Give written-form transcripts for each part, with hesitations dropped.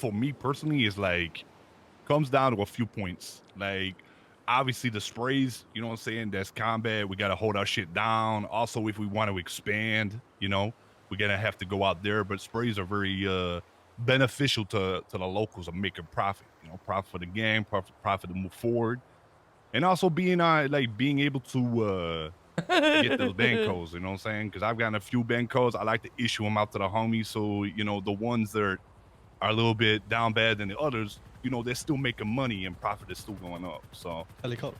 for me personally is like comes down to a few points. Like obviously the sprays, you know what I'm saying? That's combat. We gotta hold our shit down. Also, if we want to expand, you know, we're gonna have to go out there. But sprays are very beneficial to the locals of making profit. You know, profit for the game, profit to move forward, and also being able to get those bank codes. You know what I'm saying? Because I've gotten a few bank codes. I like to issue them out to the homies. So you know, the ones that are a little bit down bad than the others, you know, they're still making money and profit is still going up. So, Helicopter.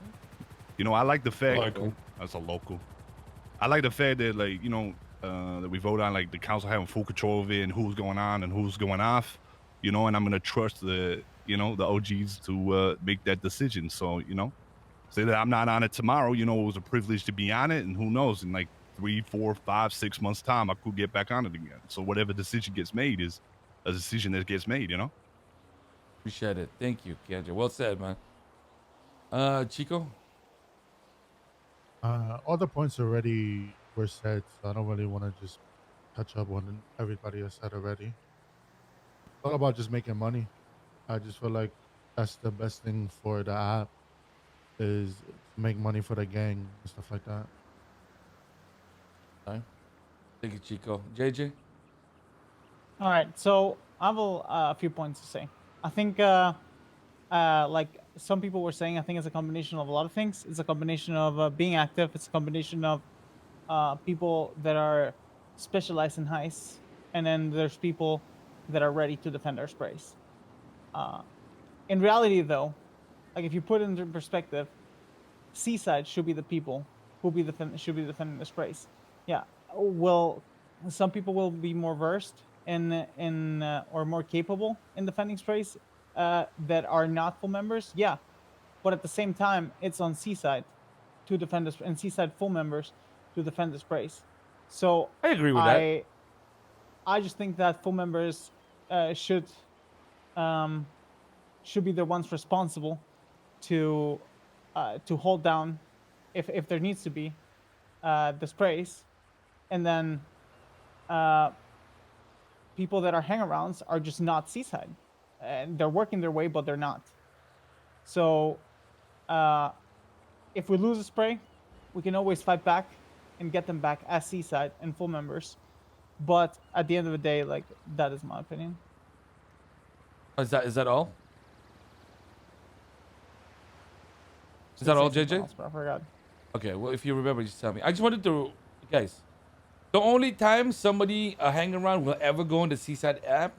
you know, I like the fact Local. that's a local. I like the fact that like, you know, that we vote on like the council having full control of it and who's going on and who's going off, you know, and I'm gonna trust the, you know, the OGs to make that decision. So, you know, say that I'm not on it tomorrow, you know, it was a privilege to be on it, and who knows, in like 3, 4, 5, 6 months time, I could get back on it again. So whatever decision gets made is a decision that gets made, you know? Appreciate it. Thank you, Kendra. Well said, man. Chico? All the points already were said, so I don't really want to just touch up on everybody has said already. It's all about just making money. I just feel like that's the best thing for the app is to make money for the gang and stuff like that. All right. Thank you, Chico. JJ? All right, so I have a few points to say. I think, like some people were saying, I think it's a combination of a lot of things. It's a combination of being active. It's a combination of people that are specialized in heists, and then there's people that are ready to defend our sprays. In reality, though, like if you put it into perspective, Seaside should be the people who should be defending the sprays. Yeah, well, some people will be more versed in or more capable in defending sprays that are not full members. Yeah, but at the same time, it's on Seaside to defend this, and Seaside full members to defend the sprays. So I agree with that. I just think that full members should be the ones responsible to hold down if there needs to be the sprays, and then people that are hangarounds are just not Seaside, and they're working their way, but they're not. So if we lose a spray, we can always fight back and get them back as Seaside and full members. But at the end of the day, like, that is my opinion. Is that all? Is that all, JJ? Else, but I forgot. Okay, well, if you remember, just tell me. I just wanted to, guys, the only time somebody, a hang-around, will ever go on the Seaside app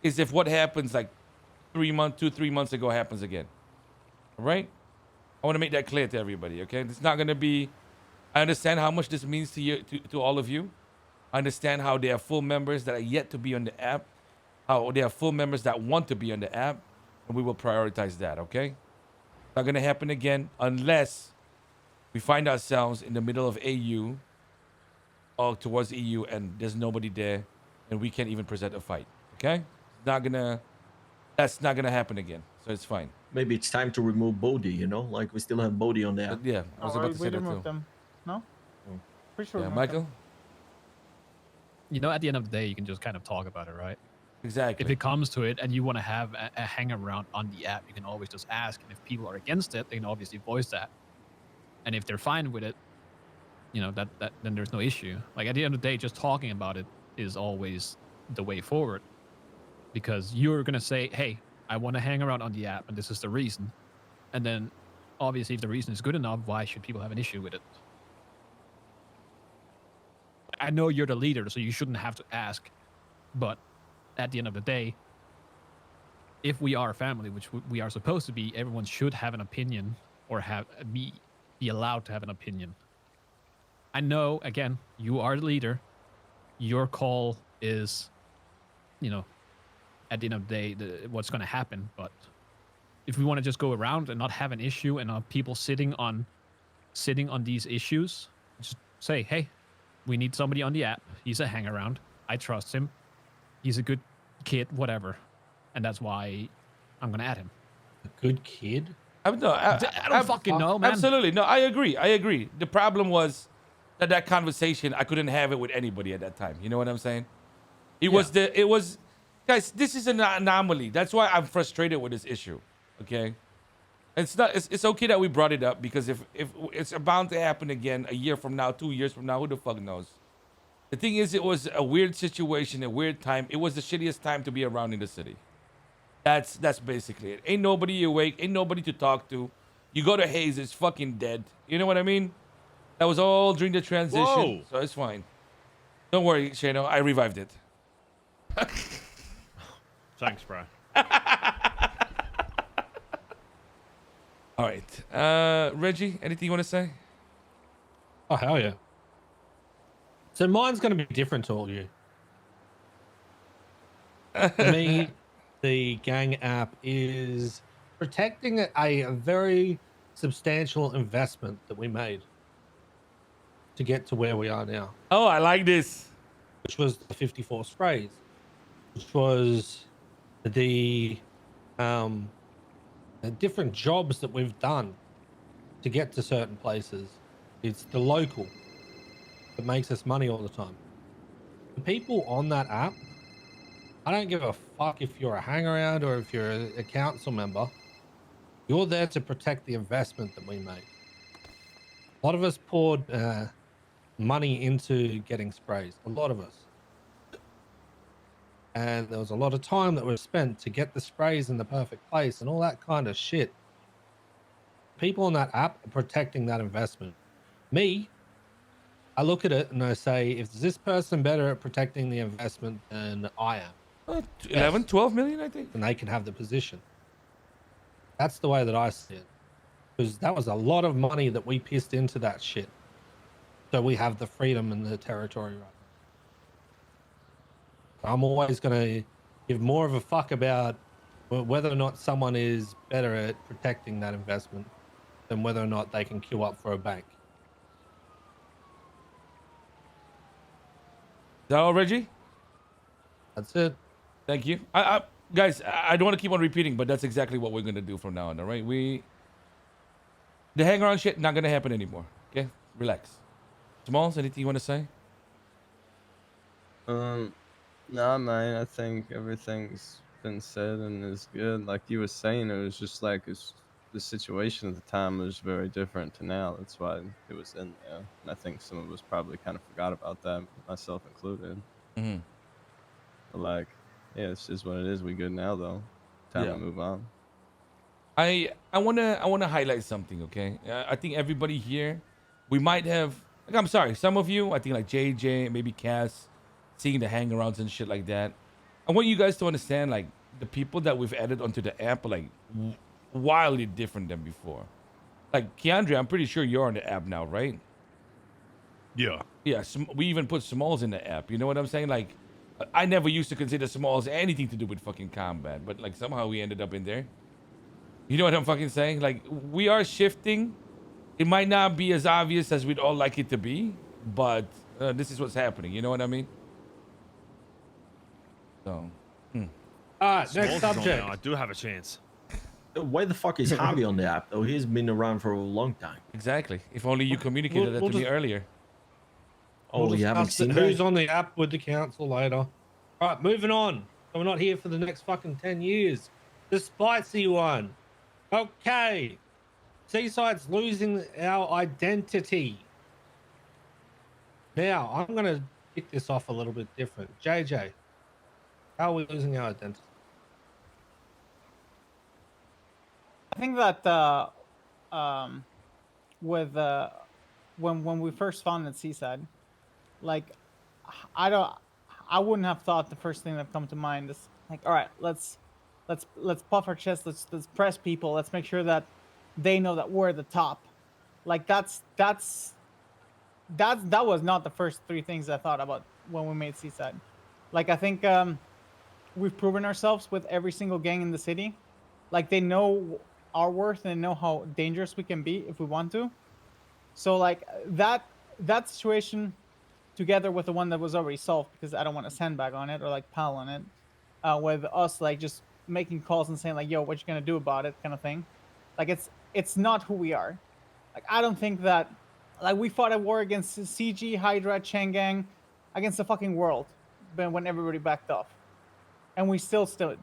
is if what happens like 3 months ago happens again. All right? I want to make that clear to everybody, okay? It's not going to be... I understand how much this means to you, to all of you. I understand how there are full members that are yet to be on the app, how there are full members that want to be on the app, and we will prioritize that, okay? Not going to happen again unless we find ourselves in the middle of AU or towards EU and there's nobody there and we can't even present a fight, okay? That's not gonna happen again, so it's fine. Maybe it's time to remove Bodhi, you know? Like, we still have Bodhi on there. But yeah, I was about to say that too. Them. No? Oh. Pretty sure. Yeah, Michael? You know, at the end of the day, you can just kind of talk about it, right? Exactly. If it comes to it and you want to have a hang around on the app, you can always just ask. And if people are against it, they can obviously voice that. And if they're fine with it, you know, then there's no issue. Like, at the end of the day, just talking about it is always the way forward. Because you're going to say, hey, I want to hang around on the app, and this is the reason. And then, obviously, if the reason is good enough, why should people have an issue with it? I know you're the leader, so you shouldn't have to ask. But at the end of the day, if we are a family, which we are supposed to be, everyone should have an opinion or be allowed to have an opinion. I know, again, you are the leader. Your call is, you know, at the end of the day, what's going to happen. But if we want to just go around and not have an issue and people sitting on these issues, just say, hey, we need somebody on the app. He's a hang around. I trust him. He's a good kid, whatever. And that's why I'm going to add him. A good kid? I don't fucking know, man. Absolutely. No, I agree. The problem was that conversation, I couldn't have it with anybody at that time. You know what I'm saying? It's guys, this is an anomaly. That's why I'm frustrated with this issue. Okay, it's not. It's okay that we brought it up because if it's bound to happen again a year from now, 2 years from now, who the fuck knows? The thing is, it was a weird situation, a weird time. It was the shittiest time to be around in the city. That's basically it. Ain't nobody awake. Ain't nobody to talk to. You go to Hayes, it's fucking dead. You know what I mean? That was all during the transition, Whoa. so it's fine. Don't worry, Shano. I revived it. Thanks, bro. All right. Reggie, anything you want to say? Oh, hell yeah. So mine's going to be different to all you. For me, the gang app is protecting a very substantial investment that we made to get to where we are now, Oh, I like this. which was the 54 sprays, which was the different jobs that we've done to get to certain places. It's the local that makes us money all the time. The people on that app, I don't give a fuck if you're a hangaround or if you're a council member. You're there to protect the investment that we made. A lot of us poured money into getting sprays. A lot of us. And there was a lot of time that was spent to get the sprays in the perfect place and all that kind of shit. People on that app are protecting that investment. Me, I look at it and I say, if this person better at protecting the investment than I am, 11, 12 million, I think. then they can have the position. That's the way that I see it. Because that was a lot of money that we pissed into that shit. So we have the freedom and the territory right now. I'm always going to give more of a fuck about whether or not someone is better at protecting that investment than whether or not they can queue up for a bank. Is that all, Reggie? That's it. Thank you. Guys, I don't want to keep on repeating, but that's exactly what we're gonna do from now on. All right, the hang around shit not gonna happen anymore. Okay, relax. Smalls, anything you want to say? Nah, man. I think everything's been said and is good. Like you were saying, it was just like the situation at the time was very different to now. That's why it was in there, and I think some of us probably kind of forgot about that, myself included. Mm-hmm. But like, yeah, it's just what it is. We good now, though. Time Yeah. to move on. I wanna highlight something. Okay, I think everybody here, we might have. Like, I'm sorry, some of you. I think like JJ, maybe Cass, seeing the hangarounds and shit like that. I want you guys to understand, like, the people that we've added onto the app are like wildly different than before. Like Keandre, I'm pretty sure you're on the app now, right? Yeah. Yeah, we even put Smalls in the app. You know what I'm saying? Like, I never used to consider Smalls anything to do with fucking combat, but like somehow we ended up in there. You know what I'm fucking saying? Like, we are shifting. It might not be as obvious as we'd all like it to be, but this is what's happening. You know what I mean? So, All right, Smalls next is on subject. now. I do have a chance. Why the fuck is Javi on the app though? He's been around for a long time. exactly. If only you communicated that we'll to me just- earlier. Oh, We'll you haven't discuss seen who's that? on the app with the council later. All right, moving on. So we're not here for the next fucking 10 years. The spicy one. Okay. Seaside's losing our identity. Now, I'm going to kick this off a little bit different. JJ, how are we losing our identity? I think that with when we first founded Seaside, like I wouldn't have thought the first thing that come to mind is like, all right, let's puff our chest, let's press people, let's make sure that they know that we're the top. Like that was not the first three things I thought about when we made Seaside. Like I think we've proven ourselves with every single gang in the city. Like they know our worth and know how dangerous we can be if we want to. So like that situation together with the one that was already solved, because I don't want to sandbag on it or like pal on it, with us like just making calls and saying like, yo, what you gonna do about it kind of thing. Like it's not who we are. Like I don't think that, like we fought a war against CG, Hydra, Chang'ang, against the fucking world, but when everybody backed off. and we still stood.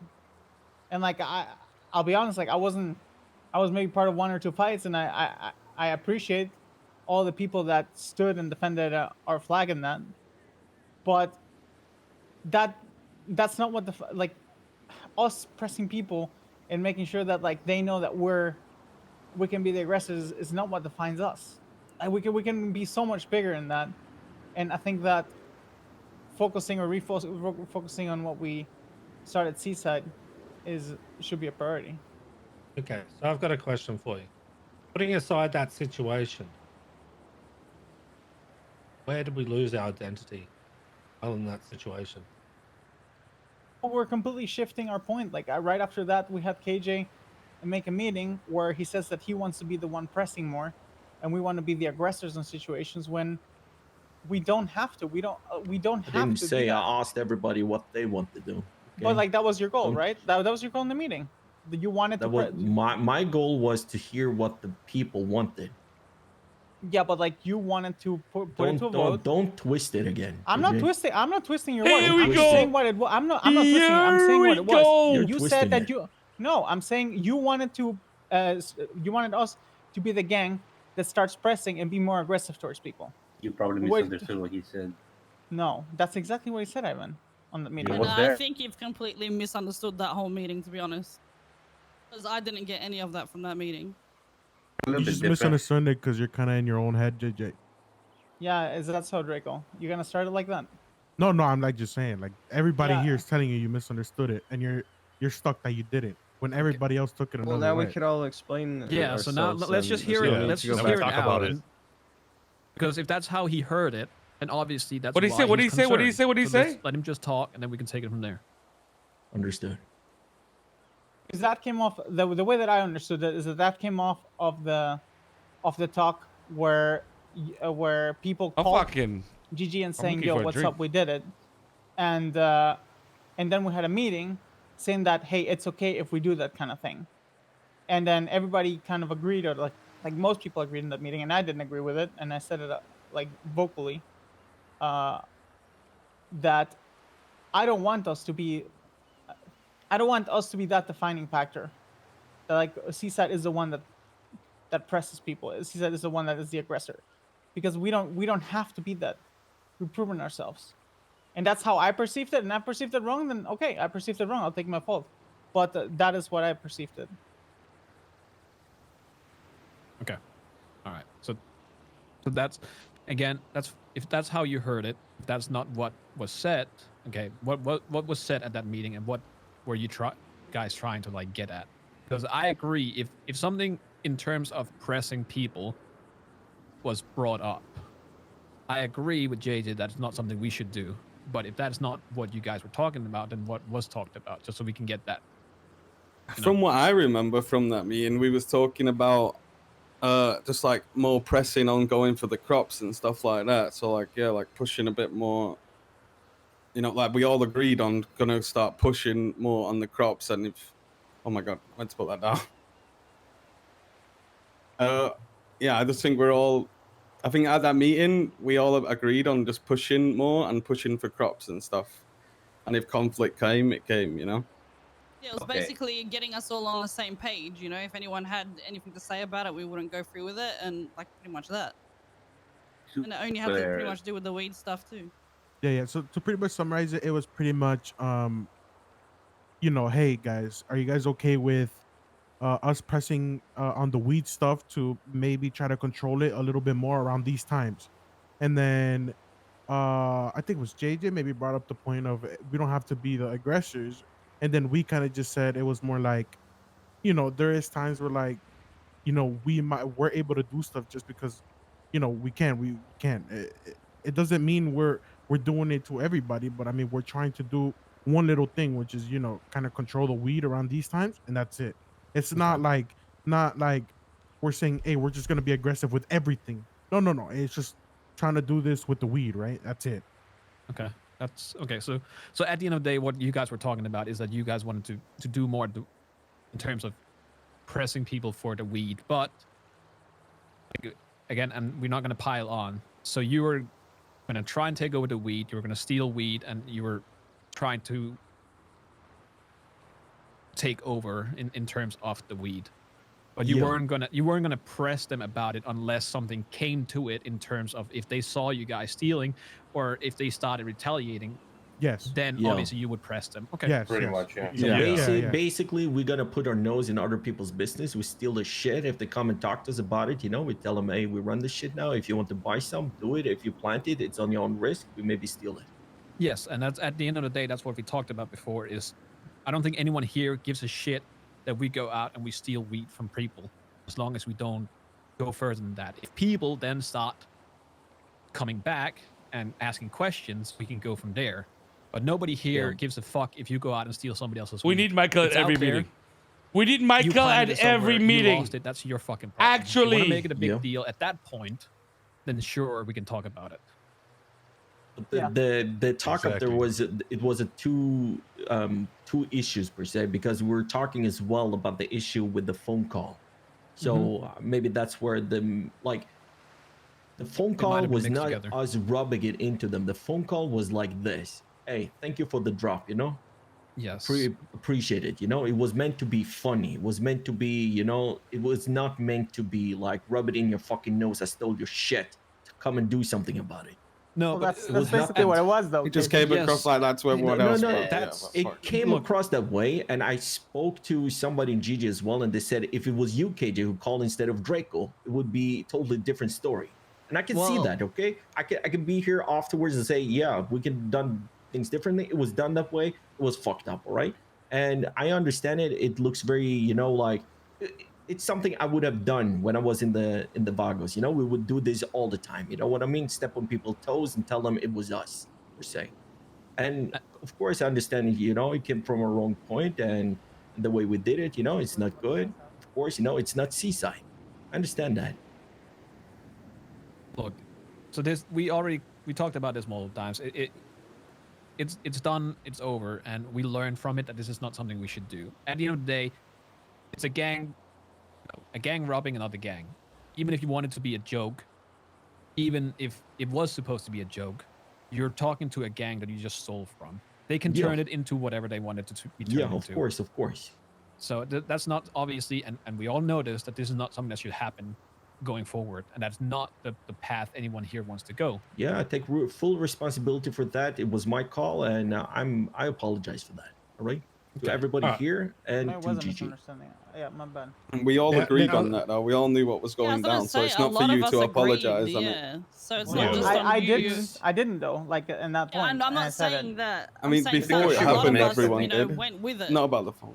And like I'll be honest, like I was maybe part of one or two fights, and I appreciate all the people that stood and defended our flag in that. But that's not what like us pressing people and making sure that like they know that we can be the aggressors is not what defines us. Like, we can be so much bigger in that, and I think that focusing or focusing on what we started Seaside should be a priority. Okay, so I've got a question for you. Putting aside that situation, where did we lose our identity other than that situation? But we're completely shifting our point. Like right after that, we had KJ make a meeting where he says that he wants to be the one pressing more, and we want to be the aggressors in situations when we don't have to. We don't I have didn't to say be that. I asked everybody what they want to do. But Okay? like that was your goal, Don't- right? That was your goal in the meeting. That you wanted to That was my goal was to hear what the people wanted. Yeah, but like you wanted to put it to a vote. Don't twist it again. I'm not JJ. twisting. I'm not twisting your Here words. we I'm go. just saying what it was. I'm not twisting it. I'm saying what it was. Here we go. You You're said that twisting No, I'm saying you wanted to. You wanted us to be the gang that starts pressing and be more aggressive towards people. You probably misunderstood what he said. No, that's exactly what he said, Ivan, on the meeting. I And was I there. think you've completely misunderstood that whole meeting, to be honest. Because I didn't get any of that from that meeting. A little You bit just different. misunderstood it because you're kind of in your own head, JJ. Yeah, is that so, Draco? You're gonna start it like that? No, I'm like just saying, like everybody Yeah. here is telling you misunderstood it, and you're stuck that you didn't when everybody else took it another Well, now way. we could all explain. Yeah, so now ourselves let's then. just hear There's it. no need Let's to go just back hear it talk out. about it. Because if that's how he heard it, and obviously that's What did he why say? What did he's he say? What did he concerned. say? What did he So let's say? let him just talk, and then we can take it from there. Understood. Because that came off the way that I understood it is that came off of the talk where people I'm called fucking. GG and I'm saying, looking "Yo, for a what's drink. up? We did it," and then we had a meeting saying that, "Hey, it's okay if we do that kind of thing," and then everybody kind of agreed, or like most people agreed in that meeting, and I didn't agree with it, and I said it like vocally, that I don't want us to be that defining factor. That like Seaside is the one that presses people. Seaside is the one that is the aggressor, because we don't have to be that. We've proven ourselves, and that's how I perceived it. And I perceived it wrong. Then okay, I perceived it wrong. I'll take my fault. But that is what I perceived it. Okay. All right. So that's again. That's if that's how you heard it. If that's not what was said. Okay. What was said at that meeting, and what were you guys trying to like get at? Because I agree. If something in terms of pressing people was brought up, I agree with JJ that it's not something we should do. But if that's not what you guys were talking about, then what was talked about? Just so we can get that. From what I remember from that meeting, we was talking about just like more pressing on going for the crops and stuff like that. So like like pushing a bit more. Like we all agreed on gonna start pushing more on the crops. And if, oh my god, let's put that down. I just think I think at that meeting we all agreed on just pushing more and pushing for crops and stuff. And if conflict came, it came. Yeah, it was Okay. basically getting us all on the same page. If anyone had anything to say about it, we wouldn't go through with it, and like pretty much that. And it only had to pretty much do with the weed stuff too. Yeah. So to pretty much summarize it, it was pretty much, hey guys, are you guys okay with us pressing on the weed stuff to maybe try to control it a little bit more around these times? And then I think it was JJ maybe brought up the point of we don't have to be the aggressors. And then we kind of just said it was more like, there is times where like, we're able to do stuff just because, we can. It doesn't mean we're doing it to everybody, but I mean, we're trying to do one little thing, which is, kind of control the weed around these times. And that's it. It's not like we're saying, hey, we're just going to be aggressive with everything. No. It's just trying to do this with the weed, right? That's it. Okay. That's okay. So at the end of the day, what you guys were talking about is that you guys wanted to do more in terms of pressing people for the weed. But again, and we're not going to pile on. So you were going to try and take over the weed. You were going to steal weed, and you were trying to take over in terms of the weed. But you weren't gonna press them about it unless something came to it in terms of if they saw you guys stealing or if they started retaliating. Yes. Then obviously you would press them. Okay. Yes. Pretty yes. much, yeah. So basically, we're gonna put our nose in other people's business. We steal the shit. If they come and talk to us about it, we tell them, hey, we run this shit now. If you want to buy some, do it. If you plant it, it's on your own risk. We maybe steal it. Yes, and that's at the end of the day, that's what we talked about before. Is I don't think anyone here gives a shit that we go out and we steal weed from people, as long as we don't go further than that. If people then start coming back and asking questions, we can go from there. But nobody here gives a fuck if you go out and steal somebody else's weed. We need Michael at It's every out there. meeting. We need You Michael planted at it somewhere, every you meeting. lost it, that's your fucking problem. If you want Actually. to make it a big deal at that point, then sure, we can talk about it. The talk up there was it was a two issues per se, because we're talking as well about the issue with the phone call. So maybe that's where the phone call was not us rubbing it into them. The phone call was like this: hey, thank you for the drop, Yes. Appreciate it. It was meant to be funny. It was meant to be, it was not meant to be like rub it in your fucking nose. I stole your shit. Come and do something about it. No, well, but that's basically what it was, though. It just came across like that to everyone else. It came across that way, and I spoke to somebody in GG as well, and they said if it was you, KJ, who called instead of Draco, it would be a totally different story. And I can see that, okay? I can be here afterwards and say, yeah, we can done things differently. It was done that way. It was fucked up, all right? And I understand it. It looks very, it's something I would have done when I was in the Vagos. We would do this all the time. You know what I mean? Step on people's toes and tell them it was us, per se. And of course, I understand. It came from a wrong point, and the way we did it, it's not good. Of course, it's not Seaside. I understand that. Look, so we talked about this multiple times. It's done. It's over, and we learned from it that this is not something we should do. At the end of the day, it's a gang robbing another gang. Even if you want it to be a joke, even if it was supposed to be a joke, you're talking to a gang that you just stole from. They can turn it into whatever they want it to be turned into. Yeah, of course. So that's not obviously, and we all know this, that this is not something that should happen going forward, and that's not the path anyone here wants to go. Yeah, I take full responsibility for that. It was my call, and I apologize for that. All right, to everybody here and to GG. Yeah, my bad. And we all agreed on that, though. We all knew what was going down, so it's not for you to apologize. Yeah, so it's not just on I you. I didn't though. Like in that point. And I'm not saying that. I mean, before it happened, everyone did. Went with it. Not about the phone.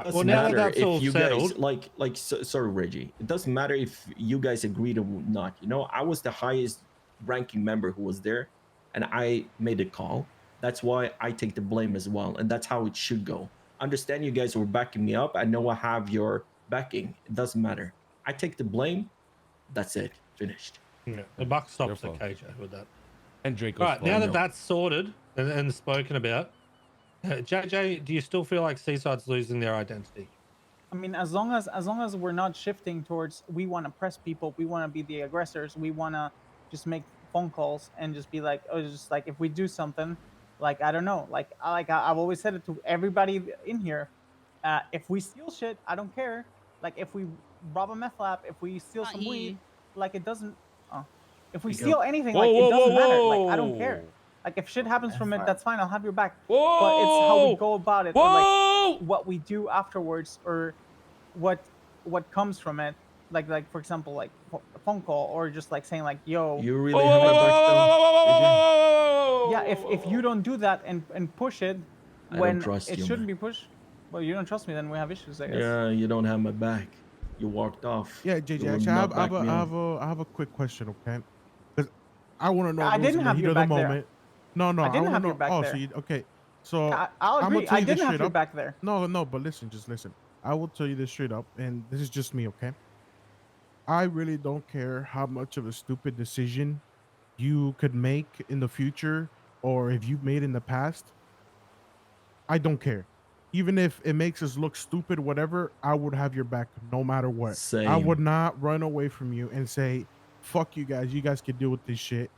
Doesn't matter if you guys sorry, Reggie. It doesn't matter if you guys agreed or not. I was the highest ranking member who was there, and I made a call. That's why I take the blame as well, and that's how it should go. Understand you guys were backing me up. I know I have your backing. It doesn't matter. I take the blame. That's it. Finished. Yeah, the buck stops at KJ with that. And Draco's All right, now that that's sorted and spoken about, JJ, do you still feel like Seaside's losing their identity? I mean, as long as we're not shifting towards we want to press people, we want to be the aggressors, we want to just make phone calls and just be like, oh, just like if we do something, like I don't know, I've always said it to everybody in here, if we steal shit, I don't care. Like if we rob a meth lab, if we steal some weed, like it doesn't. If we steal anything, like it doesn't matter. Like I don't care. Like if shit happens from it, that's fine. I'll have your back. But it's how we go about it, or like what we do afterwards, or what comes from it. Like for example, like a phone call, or just like saying like, "Yo, you really have my back though." Yeah, if you don't do that and push it when it shouldn't be pushed, well, you don't trust me, then we have issues, I guess. Yeah, you don't have my back. You walked off. Yeah, JJ. Actually, I have a quick question, okay? Because I want to know. I didn't have your back there. No, I didn't have your back there. So okay. So I'll I'm agree. gonna tell I you this didn't have straight your up. back there. No, but listen, just listen. I will tell you this straight up, and this is just me, okay? I really don't care how much of a stupid decision you could make in the future, or if you've made in the past. I don't care. Even if it makes us look stupid, whatever, I would have your back no matter what. Same. I would not run away from you and say, fuck you guys. You guys can deal with this shit.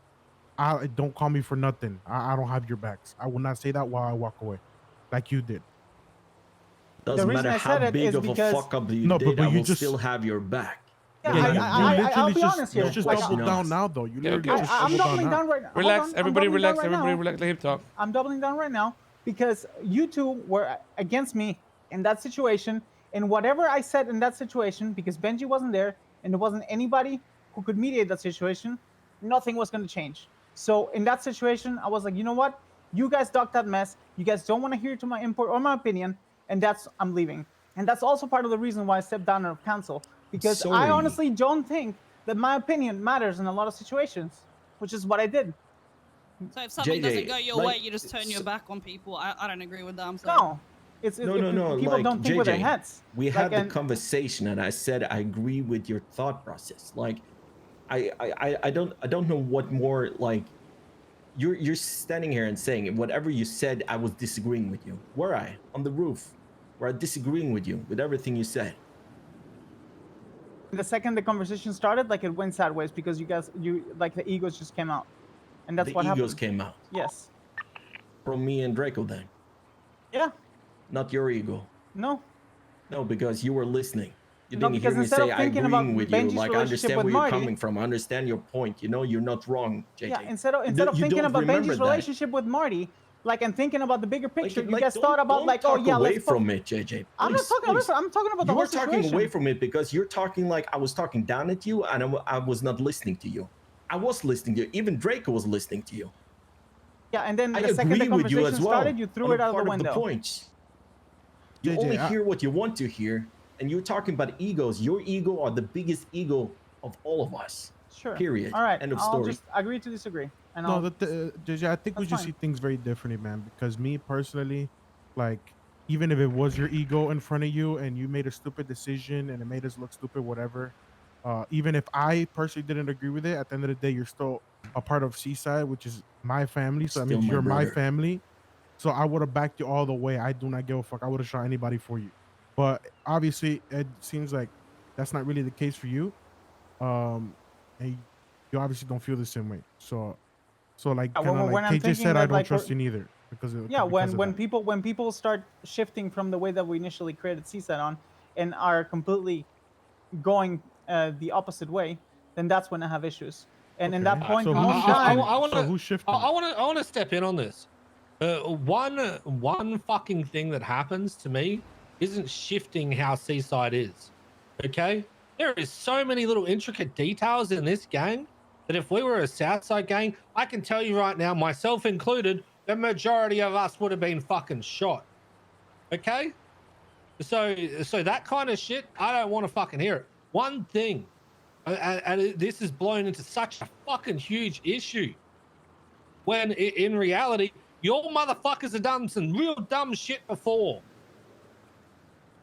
Don't call me for nothing. I don't have your backs. I will not say that while I walk away like you did. Doesn't reason matter I how said it big is of a because fuck up you No, did, but I you will just- still have your back. yeah, No matter what. I'll be honest here. You just Like, doubled no. down now, though. You literally okay. just I'm doubled doubling down down now. right now. Relax, everybody relax, Right everybody now. relax. Let him talk. I'm doubling down right now because you two were against me in that situation. And whatever I said in that situation, because Benji wasn't there and there wasn't anybody who could mediate that situation, nothing was going to change. So in that situation, I was like, you know what? You guys ducked that mess. You guys don't want to hear to my input or my opinion, and I'm leaving. And that's also part of the reason why I stepped down out of council, because I Sorry. honestly don't think that my opinion matters in a lot of situations, which is what I did. So if something doesn't JJ, go your like, way, you just turn your back on people. I don't agree with that. I'm sorry. No, No. People Like, don't think with their JJ, heads. we Like, had the and- conversation, and I said I agree with your thought process. Like, I don't know what more. Like, you're standing here and saying whatever you said, I was disagreeing with you. Were I on the roof? Were I disagreeing with you with everything you said? the second the conversation started, like, it went sideways because you like the egos just came out, and that's The what egos happened. came out Yes. from me and Draco. Then, Yeah. not your ego. No. No, because you were listening. You No, didn't hear because me instead say of I thinking about agreeing with you. Benji's Like, I relationship understand with where you're Marty- coming from. I understand your point. You know, you're not wrong, JJ. Yeah. Instead of You thinking don't about remember Benji's that. relationship with Marty, like, and thinking about the bigger picture, you guys don't- thought about don't like, oh talk yeah, away let's put- from it, JJ. I'm not Please, talking please. about. I'm talking about the You whole were talking situation. away from it because you're talking like I was talking down at you, and I was not listening to you. I was listening to you. Even Draco was listening to you. Yeah, and then I the second the agree with you conversation as well. started, you threw on it out of part the window. the points. You JJ, only hear what you want to hear, and you're talking about egos. Your ego are the biggest ego of all of us. Sure. Period. All right. End of I'll story. just agree to disagree. And No, I'll, JJ, I think we That's just fine. see things very differently, man. Because me personally, like, even if it was your ego in front of you and you made a stupid decision and it made us look stupid, whatever. Even if I personally didn't agree with it, at the end of the day, you're still a part of Seaside, which is my family. So that Still means my you're my brother. family. So I would have backed you all the way. I do not give a fuck. I would have shot anybody for you. But obviously, it seems like that's not really the case for you. And you obviously don't feel the same way. So like, Yeah, kind of when like I'm KJ thinking said, I that, don't like, trust we're- you neither because of, yeah, because of when that. people start shifting from the way that we initially created Seaside on and are completely going the opposite way, then that's when I have issues. And in that Okay. point, So in who's most shifting? time, I wanna- So who's shifting? I want to step in on this. One fucking thing that happens to me isn't shifting how Seaside is. Okay, there is so many little intricate details in this gang that if we were a Southside gang, I can tell you right now, myself included, the majority of us would have been fucking shot. Okay, so that kind of shit, I don't want to fucking hear it. One thing, and this is blown into such a fucking huge issue, when in reality, your motherfuckers have done some real dumb shit before.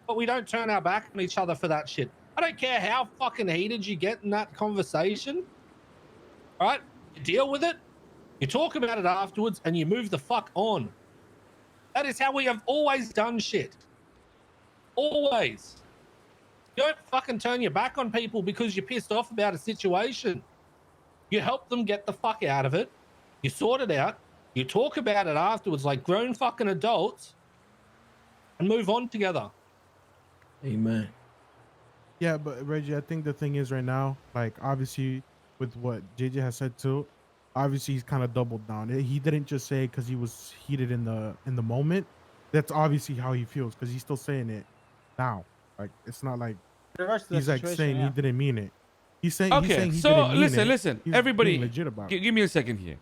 But we don't turn our back on each other for that shit. I don't care how fucking heated you get in that conversation. All right? You deal with it, you talk about it afterwards, and you move the fuck on. That is how we have always done shit. Always. You don't fucking turn your back on people because you're pissed off about a situation. You help them get the fuck out of it. You sort it out. You talk about it afterwards like grown fucking adults and move on together. Amen. Yeah, but Reggie, I think the thing is right now, like, obviously with what JJ has said too, obviously he's kind of doubled down. He didn't just say it because he was heated in the moment. That's obviously how he feels because he's still saying it now. Like, it's not like in regards to he's that like situation, saying yeah. he didn't mean it. He's saying Okay, he so didn't mean it. listen, He's everybody, being legit about it. give me a second here.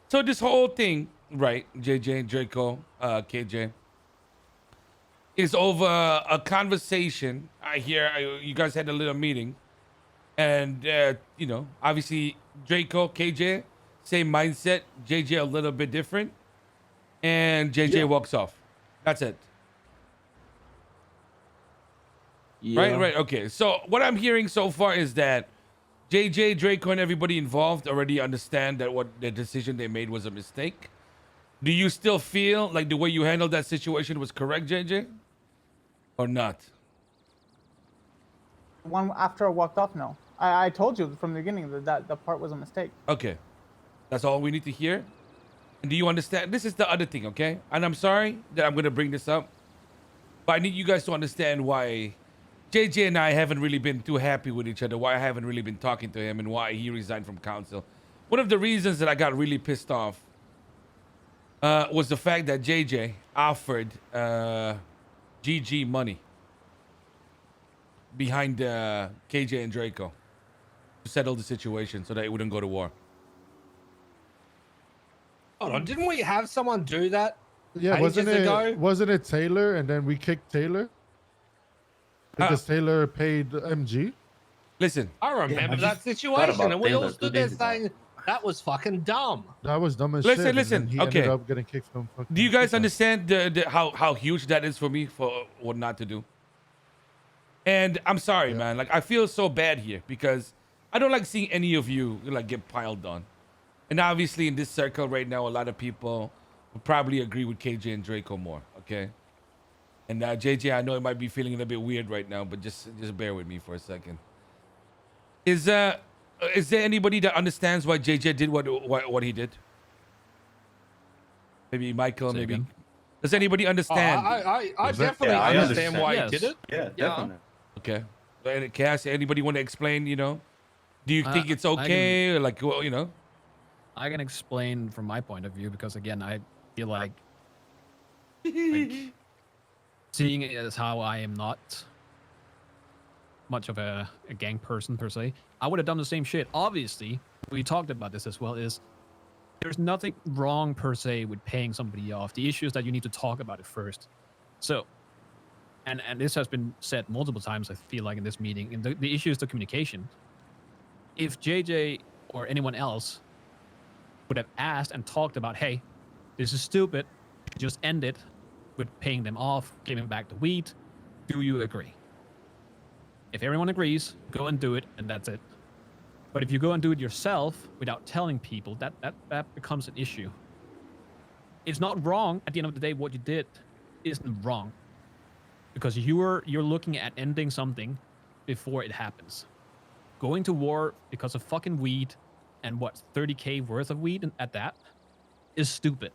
So this whole thing, right, JJ, Draco, KJ, is over a conversation. I hear you guys had a little meeting, and you know, obviously Draco, KJ, same mindset. JJ a little bit different, and JJ walks off. That's it. Yeah. Right. Okay. So what I'm hearing so far is that JJ, Draco, and everybody involved already understand that what the decision they made was a mistake. Do you still feel like the way you handled that situation was correct, JJ? Or not? One after I walked off, no. I told you from the beginning that part was a mistake. Okay. That's all we need to hear. And do you understand? This is the other thing, okay? And I'm sorry that I'm going to bring this up. But I need you guys to understand why JJ and I haven't really been too happy with each other, why I haven't really been talking to him, and why he resigned from council. One of the reasons that I got really pissed off was the fact that JJ offered GG money behind KJ and Draco to settle the situation so that it wouldn't go to war. Hold on, didn't we have someone do that? Yeah, ages ago? wasn't it Taylor and then we kicked Taylor? Because Taylor paid MG? Listen, I remember that situation, and we all stood there saying that was fucking dumb. That was dumb as Listen, shit. listen, And he okay. ended up getting kicked from fucking Do you guys FIFA. understand how huge that is for me for what not to do? And I'm sorry, man. Like, I feel so bad here because I don't like seeing any of you like get piled on. And obviously in this circle right now, a lot of people would probably agree with KJ and Draco more, okay? And JJ, I know it might be feeling a little bit weird right now, but just bear with me for a second. Is there anybody that understands why JJ did what he did? Maybe Michael, Say maybe. again? Does anybody understand? I definitely I understand why Yes. he did it. Yeah, definitely. Okay. And Cass, anybody want to explain, you know? Do you think it's I okay? Or like, well, you know? I can explain from my point of view because again, I feel like seeing it as how I am not much of a gang person per se, I would have done the same shit. Obviously, we talked about this as well, is there's nothing wrong per se with paying somebody off. The issue is that you need to talk about it first. So, and this has been said multiple times, I feel like, in this meeting, and the issue is the communication. If JJ or anyone else would have asked and talked about, hey, this is stupid, just end it with paying them off, giving back the weed, do you agree? If everyone agrees, go and do it, and that's it. But if you go and do it yourself without telling people, that becomes an issue. It's not wrong. At the end of the day, what you did isn't wrong, because you're looking at ending something before it happens. Going to war because of fucking weed and what, 30K worth of weed at that is stupid.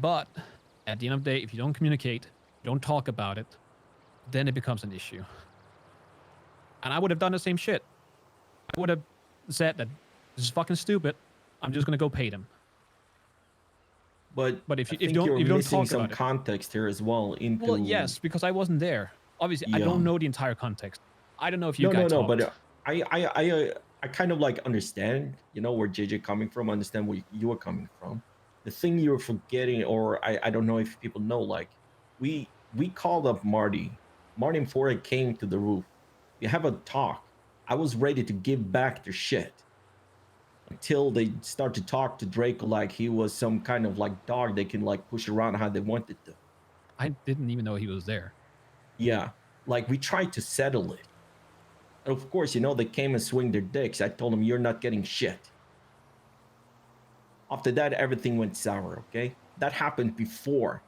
But at the end of the day, if you don't communicate, don't talk about it, then it becomes an issue. And I would have done the same shit. I would have said that this is fucking stupid. I'm just gonna go pay them. But if you I think don't you're missing talk some about it, context here as well. Into well, yes, because I wasn't there. Obviously, I don't know the entire context. I don't know if you guys no, talked. but I kind of like understand, you know, where JJ coming from. Understand where you are coming from. The thing you're forgetting, or I don't know if people know, like we called up Marty. Marty and Fora came to the roof. We have a talk. I was ready to give back their shit until they start to talk to Draco like he was some kind of like dog they can like push around how they wanted to. I didn't even know he was there. Yeah, like we tried to settle it. And of course, you know, they came and swing their dicks. I told them, you're not getting shit. After that, everything went sour, okay? That happened before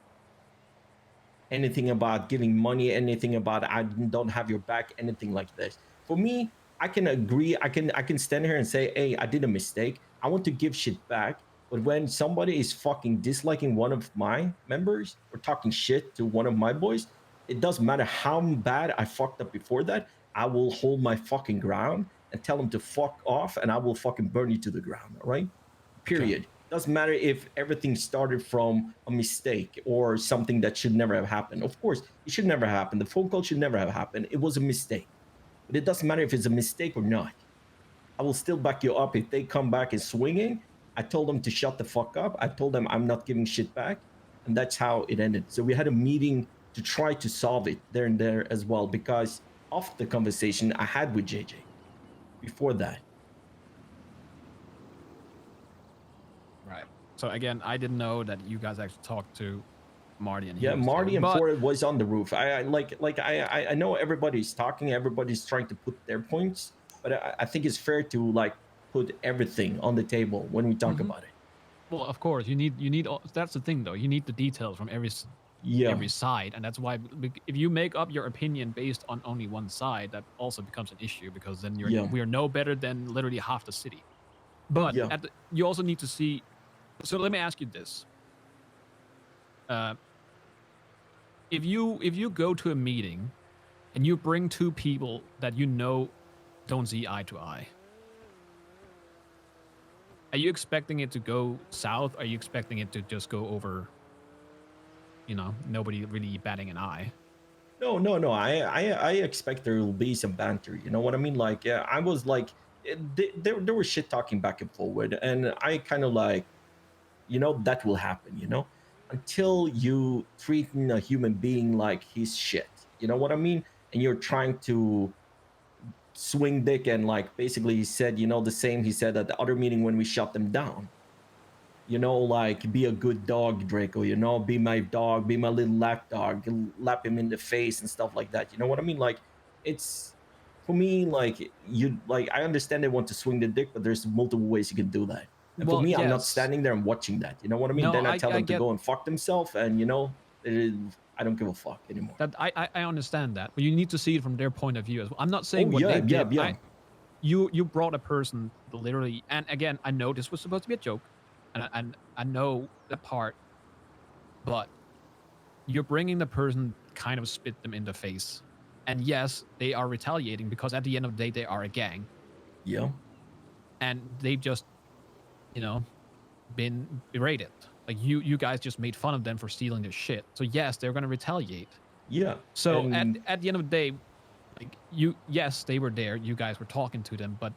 anything about giving money, anything about I don't have your back, anything like this. For me, I can agree. I can stand here and say, hey, I did a mistake. I want to give shit back. But when somebody is fucking disliking one of my members or talking shit to one of my boys, it doesn't matter how bad I fucked up before that. I will hold my fucking ground and tell them to fuck off, and I will fucking burn you to the ground, all right? Period. Okay. Doesn't matter if everything started from a mistake or something that should never have happened. Of course, it should never happen. The phone call should never have happened. It was a mistake. But it doesn't matter if it's a mistake or not. I will still back you up if they come back and swinging. I told them to shut the fuck up. I told them I'm not giving shit back. And that's how it ended. So we had a meeting to try to solve it there and there as well, because of the conversation I had with JJ before that. Right. So again, I didn't know that you guys actually talked to Marty and yeah, Marty and Ford was on the roof. I know everybody's talking, everybody's trying to put their points, but I think it's fair to like put everything on the table when we talk about it. Well, of course, you need. That's the thing, though. You need the details from every side, and that's why if you make up your opinion based on only one side, that also becomes an issue, because then we are no better than literally half the city. But you also need to see. So let me ask you this. if you go to a meeting and you bring two people that you know don't see eye to eye, are you expecting it to go south? Are you expecting it to just go over, nobody really batting an eye? No. I expect there will be some banter. You know what I mean? Like, yeah, I was like, there was shit talking back and forward, and I kind of like, that will happen. Until you treating a human being like he's shit. You know what I mean? And you're trying to swing dick and like basically he said, the same he said at the other meeting when we shut them down. Like be a good dog, Draco, be my dog, be my little lap dog, lap him in the face and stuff like that. You know what I mean? Like it's for me, like I understand they want to swing the dick, but there's multiple ways you can do that. And for Well, me, I'm not yes. standing there and watching that. You know what I mean? No, Then I tell I them to get go and fuck themselves, and I don't give a fuck anymore. that. I understand that, but you need to see it from their point of view as well. I'm not saying Oh, what yeah, they did. yeah. You brought a person literally, and again, I know this was supposed to be a joke, and I know that part, but you're bringing the person kind of spit them in the face, and yes, they are retaliating because at the end of the day, they are a gang. Yeah. And they've just, been berated. Like you guys just made fun of them for stealing their shit. So yes, they're gonna retaliate. Yeah. So and at the end of the day, like yes, they were there. You guys were talking to them, but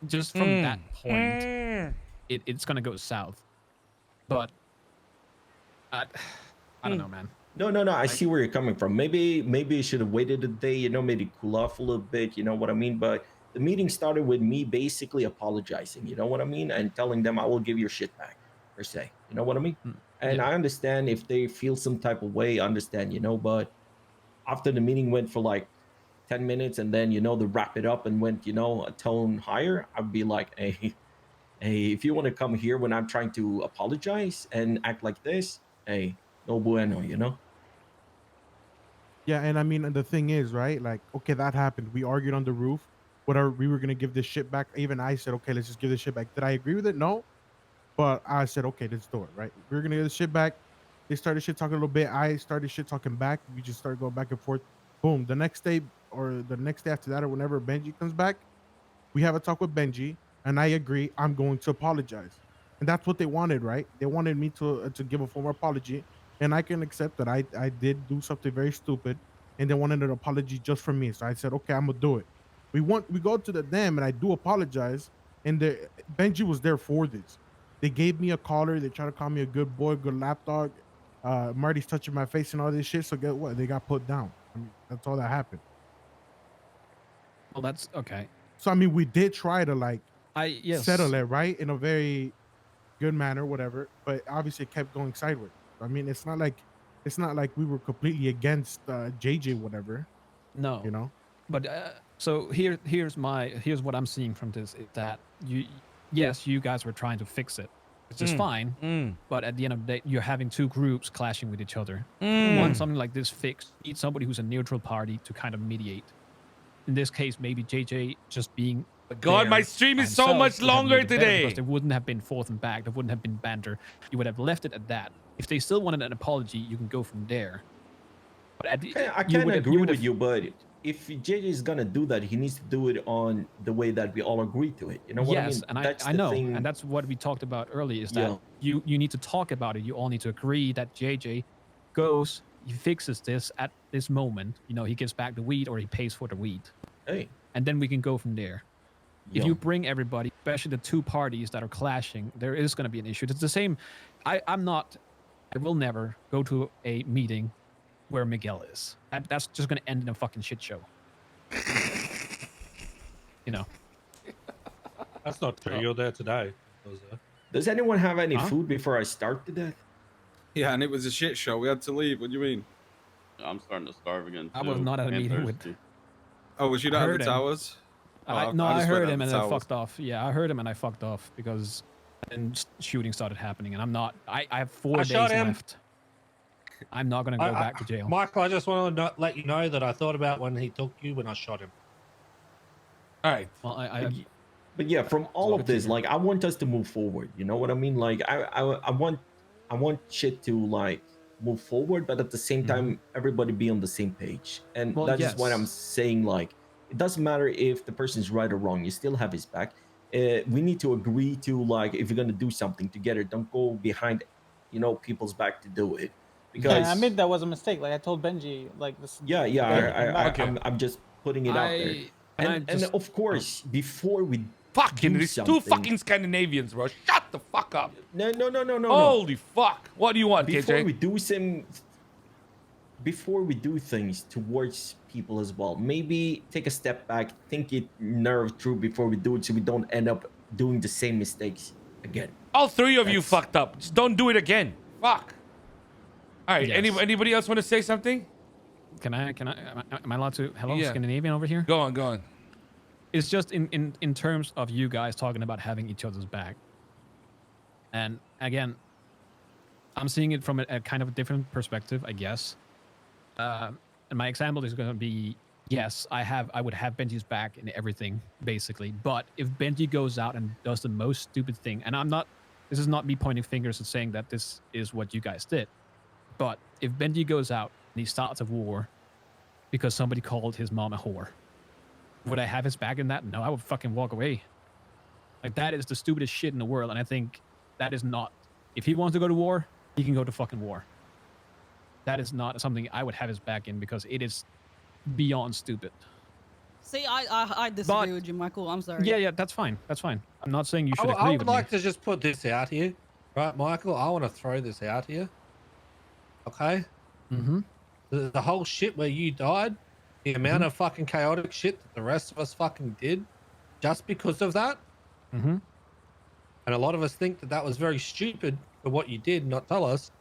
just from that point, it's gonna go south. But I don't know, man. No. I see where you're coming from. Maybe you should have waited a day, maybe cool off a little bit, you know what I mean? But the meeting started with me basically apologizing, you know what I mean? And telling them I will give your shit back, per se. You know what I mean? And Yeah. I understand if they feel some type of way, I understand, but after the meeting went for like 10 minutes and then, to wrap it up and went, a tone higher, I'd be like, hey, if you want to come here when I'm trying to apologize and act like this, hey, no bueno. Yeah, and I mean, the thing is, right? Like, okay, that happened. We argued on the roof. Whatever, we were gonna give this shit back. Even I said, okay, let's just give this shit back. Did I agree with it? No, but I said, okay, let's do it. Right? We were gonna give this shit back. They started shit talking a little bit. I started shit talking back. We just started going back and forth. Boom. The next day or the next day after that, or whenever Benji comes back, we have a talk with Benji, and I agree. I'm going to apologize, and that's what they wanted, right? They wanted me to give a formal apology, and I can accept that I did do something very stupid, and they wanted an apology just for me. So I said, okay, I'm gonna do it. We go to the dam, and I do apologize, and Benji was there for this. They gave me a collar. They try to call me a good boy, good lapdog. Marty's touching my face and all this shit. So get what? They got put down. I mean, that's all that happened. Well, that's okay. So I mean, we did try to yes. settle it right in a very good manner, whatever. But obviously, it kept going sideways. I mean, it's not like we were completely against JJ, whatever. No. But so here's what I'm seeing from this is that you guys were trying to fix it, which is fine. But at the end of the day, you're having two groups clashing with each other. Want something like this fixed, need somebody who's a neutral party to kind of mediate. In this case, maybe JJ just being. God, my stream is so much longer today. Because there wouldn't have been forth and back. There wouldn't have been banter. You would have left it at that. If they still wanted an apology, you can go from there. But I can't agree with you, but if JJ is gonna do that, he needs to do it on the way that we all agree to it. You know what I mean? Yes, and I know, and that's what we talked about earlier. Is that you need to talk about it. You all need to agree that JJ goes, he fixes this at this moment. He gives back the weed or he pays for the weed. Hey, and then we can go from there. If you bring everybody, especially the two parties that are clashing, there is going to be an issue. It's the same. I will never go to a meeting where Miguel is. That's just going to end in a fucking shit show. That's not true. You're there today. Does anyone have any food before I start to death? Yeah, and it was a shit show. We had to leave. What do you mean? I'm starting to starve again. I was not at a meeting with. Oh, was you not at the towers? I heard him and I fucked off. Yeah, I heard him and I fucked off because then shooting started happening, and I'm not. I have 4 days left. I'm not going to go back to jail. Michael, I just want to let you know that I thought about when he took you when I shot him. All right. Well, but yeah, from all of this, I want us to move forward. You know what I mean? I want shit to move forward, but at the same time, everybody be on the same page. And Well, that is what I'm yes. saying. Like, it doesn't matter if the person is right or wrong. You still have his back. We need to agree to, like, if you're gonna do something together, don't go behind, people's back to do it. Because Yeah, I admit that was a mistake. Like I told Benji, like this. yeah, before he came back. I'm just putting it out there. And of course, before we Fucking do these two something- fucking Scandinavians, bro. Shut the fuck up. No. Holy fuck. What do you want, Before KJ? before we do things towards people as well, maybe take a step back, think it nerve through before we do it, so we don't end up doing the same mistakes again. All three of you fucked up. Just don't do it again. Fuck. All right. Yes. Anybody else want to say something? Am I allowed to? Hello, Yeah. Scandinavian over here. Go on. It's just in terms of you guys talking about having each other's back. And again, I'm seeing it from a kind of a different perspective, I guess. And my example is going to be, yes, I would have Benji's back in everything, basically. But if Benji goes out and does the most stupid thing, and this is not me pointing fingers and saying that this is what you guys did. But if Benji goes out and he starts a war because somebody called his mom a whore, would I have his back in that? No, I would fucking walk away. Like, that is the stupidest shit in the world. And I think that is not, if he wants to go to war, he can go to fucking war. That is not something I would have his back in, because it is beyond stupid. See, I disagree with you, Michael. I'm sorry. Yeah, that's fine. That's fine. I'm not saying you should agree I with would me. like to just put this out here. Right, Michael? I want to throw this out here. Okay? Mm-hmm. The whole shit where you died, the amount of fucking chaotic shit that the rest of us fucking did just because of that. Mm-hmm. And a lot of us think that that was very stupid for what you did, not tell us.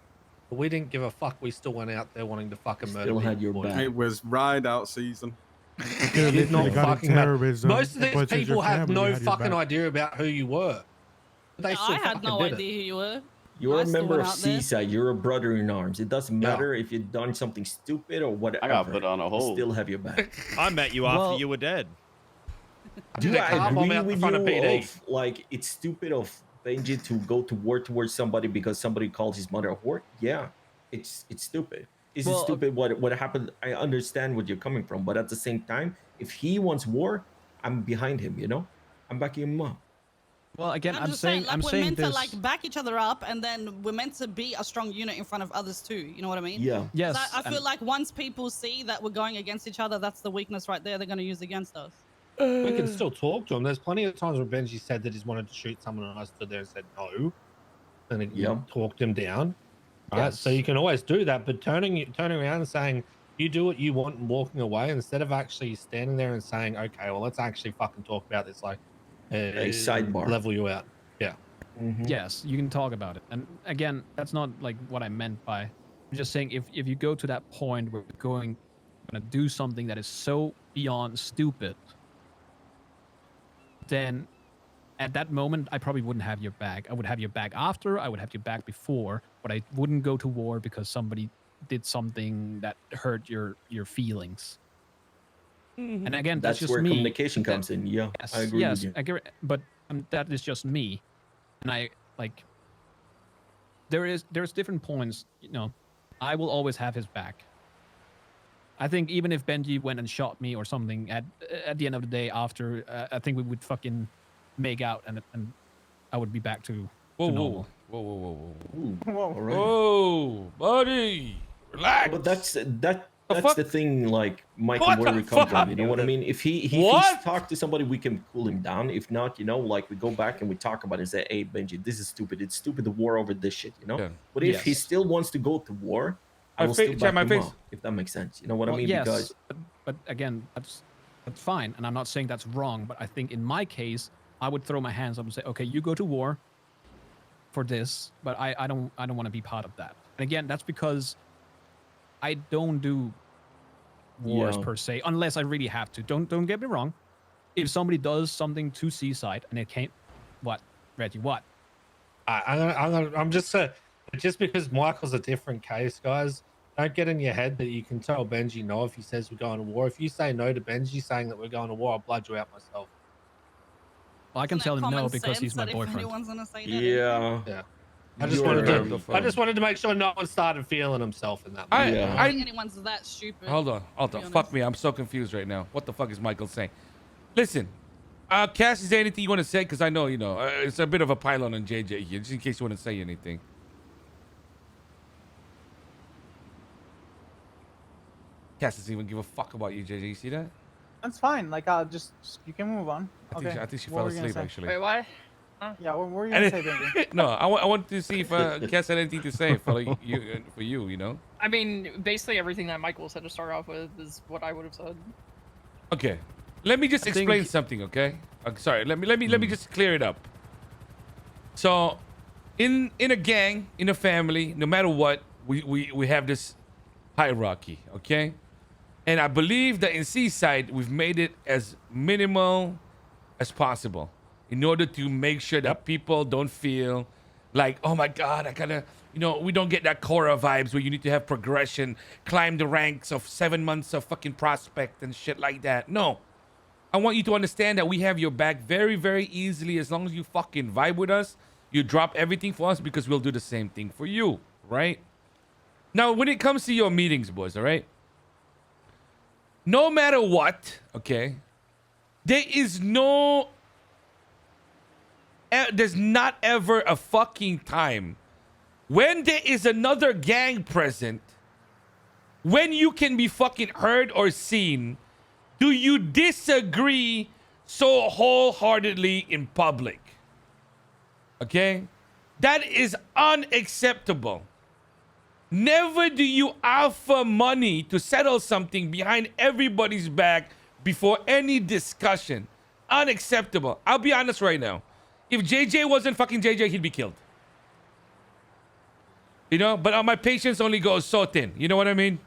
But we didn't give a fuck. We still went out there wanting to fucking murder Still people. had your back. It was ride out season. You did not fucking matter. terrorism, Most of these but it's people your have family, no you had your fucking back. idea about who you were. But they still I had fucking no did idea it. who you were. You're I a still member went of out there. Seaside. You're a brother in arms. It doesn't Yeah. matter if you've done something stupid or whatever. I got put on a I hold. still have your back. I met you after Well- you were dead. Do did I a car bomb agree out the with front you of PD. of, like, it's stupid of Benji to go to war towards somebody because somebody calls his mother a whore? Yeah, it's stupid. Is it Well, stupid what happened? I understand what you're coming from, but at the same time, if he wants war, I'm behind him, I'm backing him up. Well, again, I'm just saying, like, we're saying meant this. to like back each other up, and then we're meant to be a strong unit in front of others too. You know what I mean? Yeah. Yes. 'Cause I feel and- like once people see that we're going against each other, that's the weakness right there. They're going to use against us. We can still talk to him. There's plenty of times where Benji said that he's wanted to shoot someone, and I stood there and said no, and then Yeah. talked him down. Right. Yes. So you can always do that, but turning around and saying you do what you want and walking away instead of actually standing there and saying, okay, well, let's actually fucking talk about this. Like, A sidebar. level you out. Yeah. Mhm. Yes, you can talk about it. And again, that's not like what I meant by. I'm just saying, if you go to that point where you're gonna do something that is so beyond stupid, then at that moment I probably wouldn't have your back. I would have your back after. I would have your back before, but I wouldn't go to war because somebody did something that hurt your feelings. And again, that's just where me. communication comes in. Yeah, Yes, I agree yes, with you. I agree, but that is just me, and I like. There's different points, I will always have his back. I think even if Benji went and shot me or something at the end of the day, after I think we would fucking make out, and I would be back to normal. Whoa. Ooh, Whoa. all right. Whoa, buddy. Relax. But that's fuck? the thing, like, Mike, What where the we come from. fuck? You know what I mean? If he What? talks to somebody, we can cool him down. If not, like, we go back and we talk about it and say, hey, Benji, this is stupid. It's stupid to war over this shit, Yeah. But if he Yes. still wants to go to war, I My will fa- still check back my him face. up, if that makes sense. You know what I Well, mean? yes, Because but again, that's fine, and I'm not saying that's wrong. But I think in my case, I would throw my hands up and say, okay, you go to war for this, but I don't want to be part of that. And again, that's because I don't do wars Yeah. per se, unless I really have to. Don't get me wrong. If somebody does something to Seaside and it can't, what, Reggie, what? I'm just saying, just because Michael's a different case, guys, don't get in your head that you can tell Benji no if he says we're going to war. If you say no to Benji saying that we're going to war, I'll blood you out myself. Well, I can Isn't tell that him no common because sense he's my that if boyfriend. anyone's gonna say that, yeah, Yeah. I just wanted to make sure no one started feeling himself in that. I don't think anyone's that stupid. Hold on. Fuck me. I'm so confused right now. What the fuck is Michael saying? Listen, Cass, is there anything you want to say? Because I know, it's a bit of a pylon on JJ here, just in case you want to say anything. Cass doesn't even give a fuck about you, JJ. You see that? That's fine. Like, I'll just you can move on. I think she fell asleep, actually. Wait, what? Huh? Yeah, what were you gonna say, Benji? No, I want to see if Cass had anything to say for you. I mean, basically everything that Michael said to start off with is what I would have said. Okay, let me just explain something. Okay, sorry. Let me just clear it up. So, in a gang, in a family, no matter what, we have this hierarchy. Okay, and I believe that in Seaside we've made it as minimal as possible, in order to make sure that people don't feel like, oh my God, I gotta, we don't get that Korra vibes where you need to have progression, climb the ranks of 7 months of fucking prospect and shit like that. No. I want you to understand that we have your back very, very easily as long as you fucking vibe with us. You drop everything for us because we'll do the same thing for you, right? Now, when it comes to your meetings, boys, all right? No matter what, okay, there's not ever a fucking time when there is another gang present, when you can be fucking heard or seen, do you disagree so wholeheartedly in public? Okay? That is unacceptable. Never do you offer money to settle something behind everybody's back before any discussion. Unacceptable. I'll be honest right now. If JJ wasn't fucking JJ, he'd be killed. But my patience only goes so thin. You know what I mean?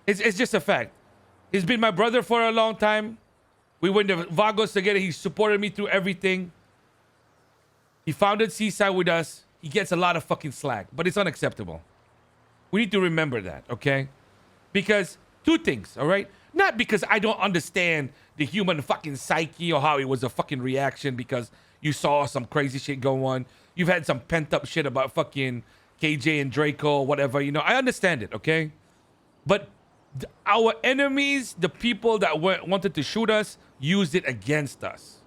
It's just a fact. He's been my brother for a long time. We went to Vagos together. He supported me through everything. He founded Seaside with us. He gets a lot of fucking slack, but it's unacceptable. We need to remember that, okay? Because two things, all right? Not because I don't understand the human fucking psyche or how it was a fucking reaction because you saw some crazy shit go on. You've had some pent up shit about fucking KJ and Draco, whatever, I understand it, okay? But our enemies, the people that wanted to shoot us, used it against us.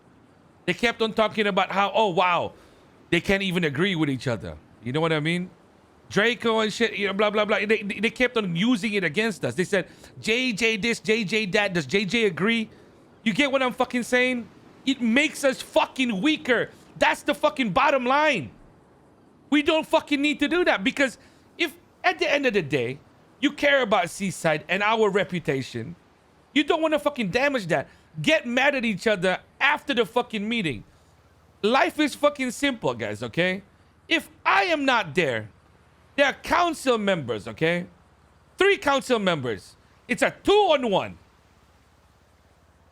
They kept on talking about how, oh, wow, they can't even agree with each other. You know what I mean? Draco and shit, blah, blah, blah. They kept on using it against us. They said, JJ this, JJ that. Does JJ agree? You get what I'm fucking saying? It makes us fucking weaker. That's the fucking bottom line. We don't fucking need to do that because if at the end of the day, you care about Seaside and our reputation, you don't want to fucking damage that. Get mad at each other after the fucking meeting. Life is fucking simple, guys, okay? If I am not there are council members, okay? 3 council members. It's a 2-on-1.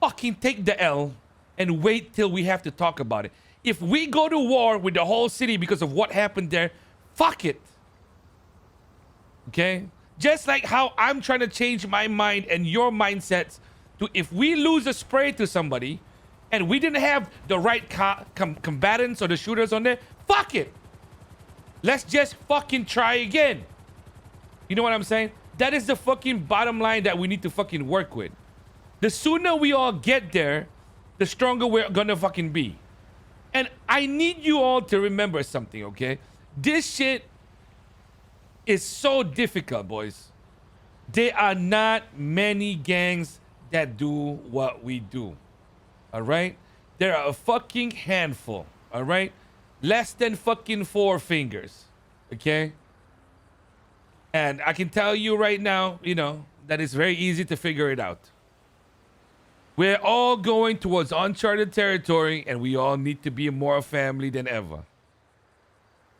Fucking take the L and wait till we have to talk about it. If we go to war with the whole city because of what happened there, fuck it. Okay? Just like how I'm trying to change my mind and your mindsets to if we lose a spray to somebody and we didn't have the right combatants or the shooters on there, fuck it. Let's just fucking try again. You know what I'm saying? That is the fucking bottom line that we need to fucking work with. The sooner we all get there, the stronger we're gonna fucking be. And I need you all to remember something, okay? This shit is so difficult, boys. There are not many gangs that do what we do. All right? There are a fucking handful. All right? Less than fucking 4 fingers. Okay? And I can tell you right now, that it's very easy to figure it out. We're all going towards uncharted territory, and we all need to be more a family than ever.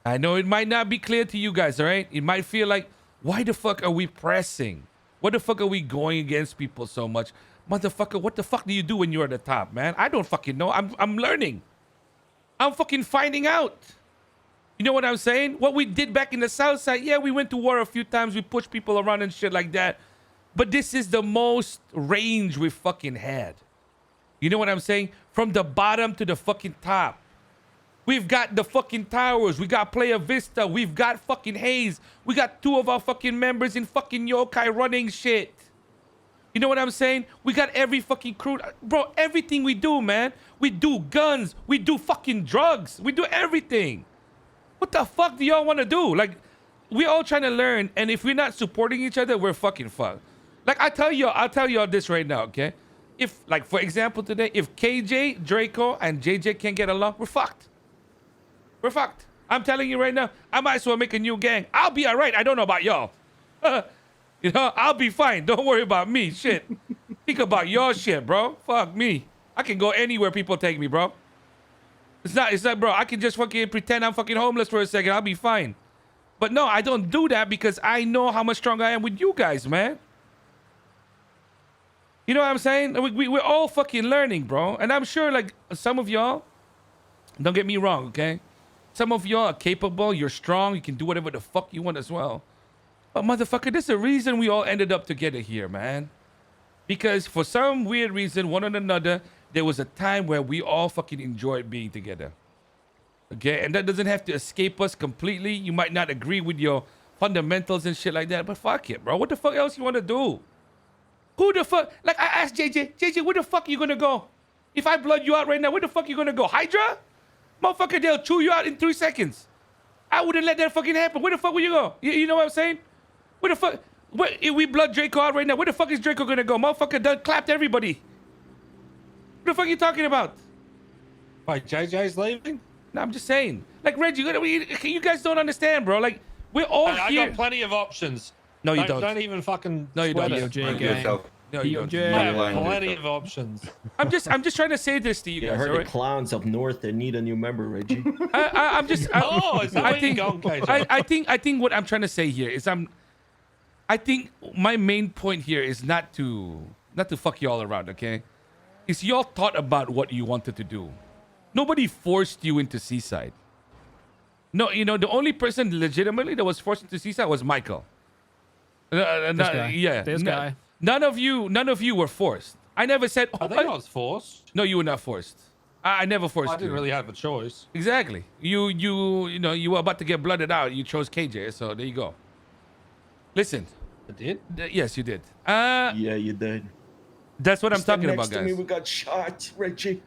I know it might not be clear to you guys, all right? It might feel like, why the fuck are we pressing? What the fuck are we going against people so much? Motherfucker, what the fuck do you do when you're at the top, man? I don't fucking know. I'm learning. I'm fucking finding out. You know what I'm saying? What we did back in the South Side, yeah, we went to war a few times. We pushed people around and shit like that. But this is the most range we fucking had. You know what I'm saying? From the bottom to the fucking top. We've got the fucking Towers. We got Playa Vista. We've got fucking Hayes. We got 2 of our fucking members in fucking Yokai running shit. You know what I'm saying? We got every fucking crew. Bro, everything we do, man. We do guns. We do fucking drugs. We do everything. What the fuck do y'all want to do? Like, we're all trying to learn, and if we're not supporting each other, we're fucking fucked. Like, I'll tell y'all this right now, okay? If, like, for example, today, if KJ, Draco, and JJ can't get along, we're fucked. We're fucked. I'm telling you right now, I might as well make a new gang. I'll be all right. I don't know about y'all. You know, I'll be fine. Don't worry about me. Shit. Think about your shit, bro. Fuck me. I can go anywhere people take me, bro. It's not, bro. I can just fucking pretend I'm fucking homeless for a second. I'll be fine. But no, I don't do that because I know how much stronger I am with you guys, man. You know what I'm saying? We're all fucking learning, bro. And I'm sure, like, some of y'all, don't get me wrong, okay? Some of y'all are capable. You're strong. You can do whatever the fuck you want as well. But motherfucker, there's a reason we all ended up together here, man. Because for some weird reason, one or another, there was a time where we all fucking enjoyed being together. Okay? And that doesn't have to escape us completely. You might not agree with your fundamentals and shit like that, but fuck it, bro. What the fuck else you want to do? Who the fuck? Like, I asked JJ, where the fuck are you going to go? If I blood you out right now, where the fuck are you going to go? Hydra? Motherfucker, they'll chew you out in 3 seconds. I wouldn't let that fucking happen. Where the fuck will you go? You know what I'm saying? Where the fuck? If we blood Draco out right now, where the fuck is Draco gonna go? Motherfucker done clapped everybody. What the fuck are you talking about? Wait, JJ's leaving? No, I'm just saying. Like, Reggie, you guys don't understand, bro. Like, we're all here. I got plenty of options. No, you don't. Don't even fucking. No, you don't. DOJ gang. No, you don't. I have plenty of options. I'm just trying to say this to you guys. I heard right? the clowns up north that need a new member, Reggie. I'm just. Is that where you're going, KJ? I think what I'm trying to say here is I think my main point here is not to fuck you all around, okay? Is y'all thought about what you wanted to do. Nobody forced you into Seaside. No, you know, the only person legitimately that was forced into Seaside was Michael. This guy. Yeah. This guy. None of you were forced. I never said. I think I was forced. No, you were not forced. I never forced you. I didn't really have a choice. Exactly. You know, you were about to get blooded out. You chose KJ, so there you go. Listen. I did? Yes, you did. Yeah, you did. That's what I'm talking about, next to guys. me, we got shot, Reggie.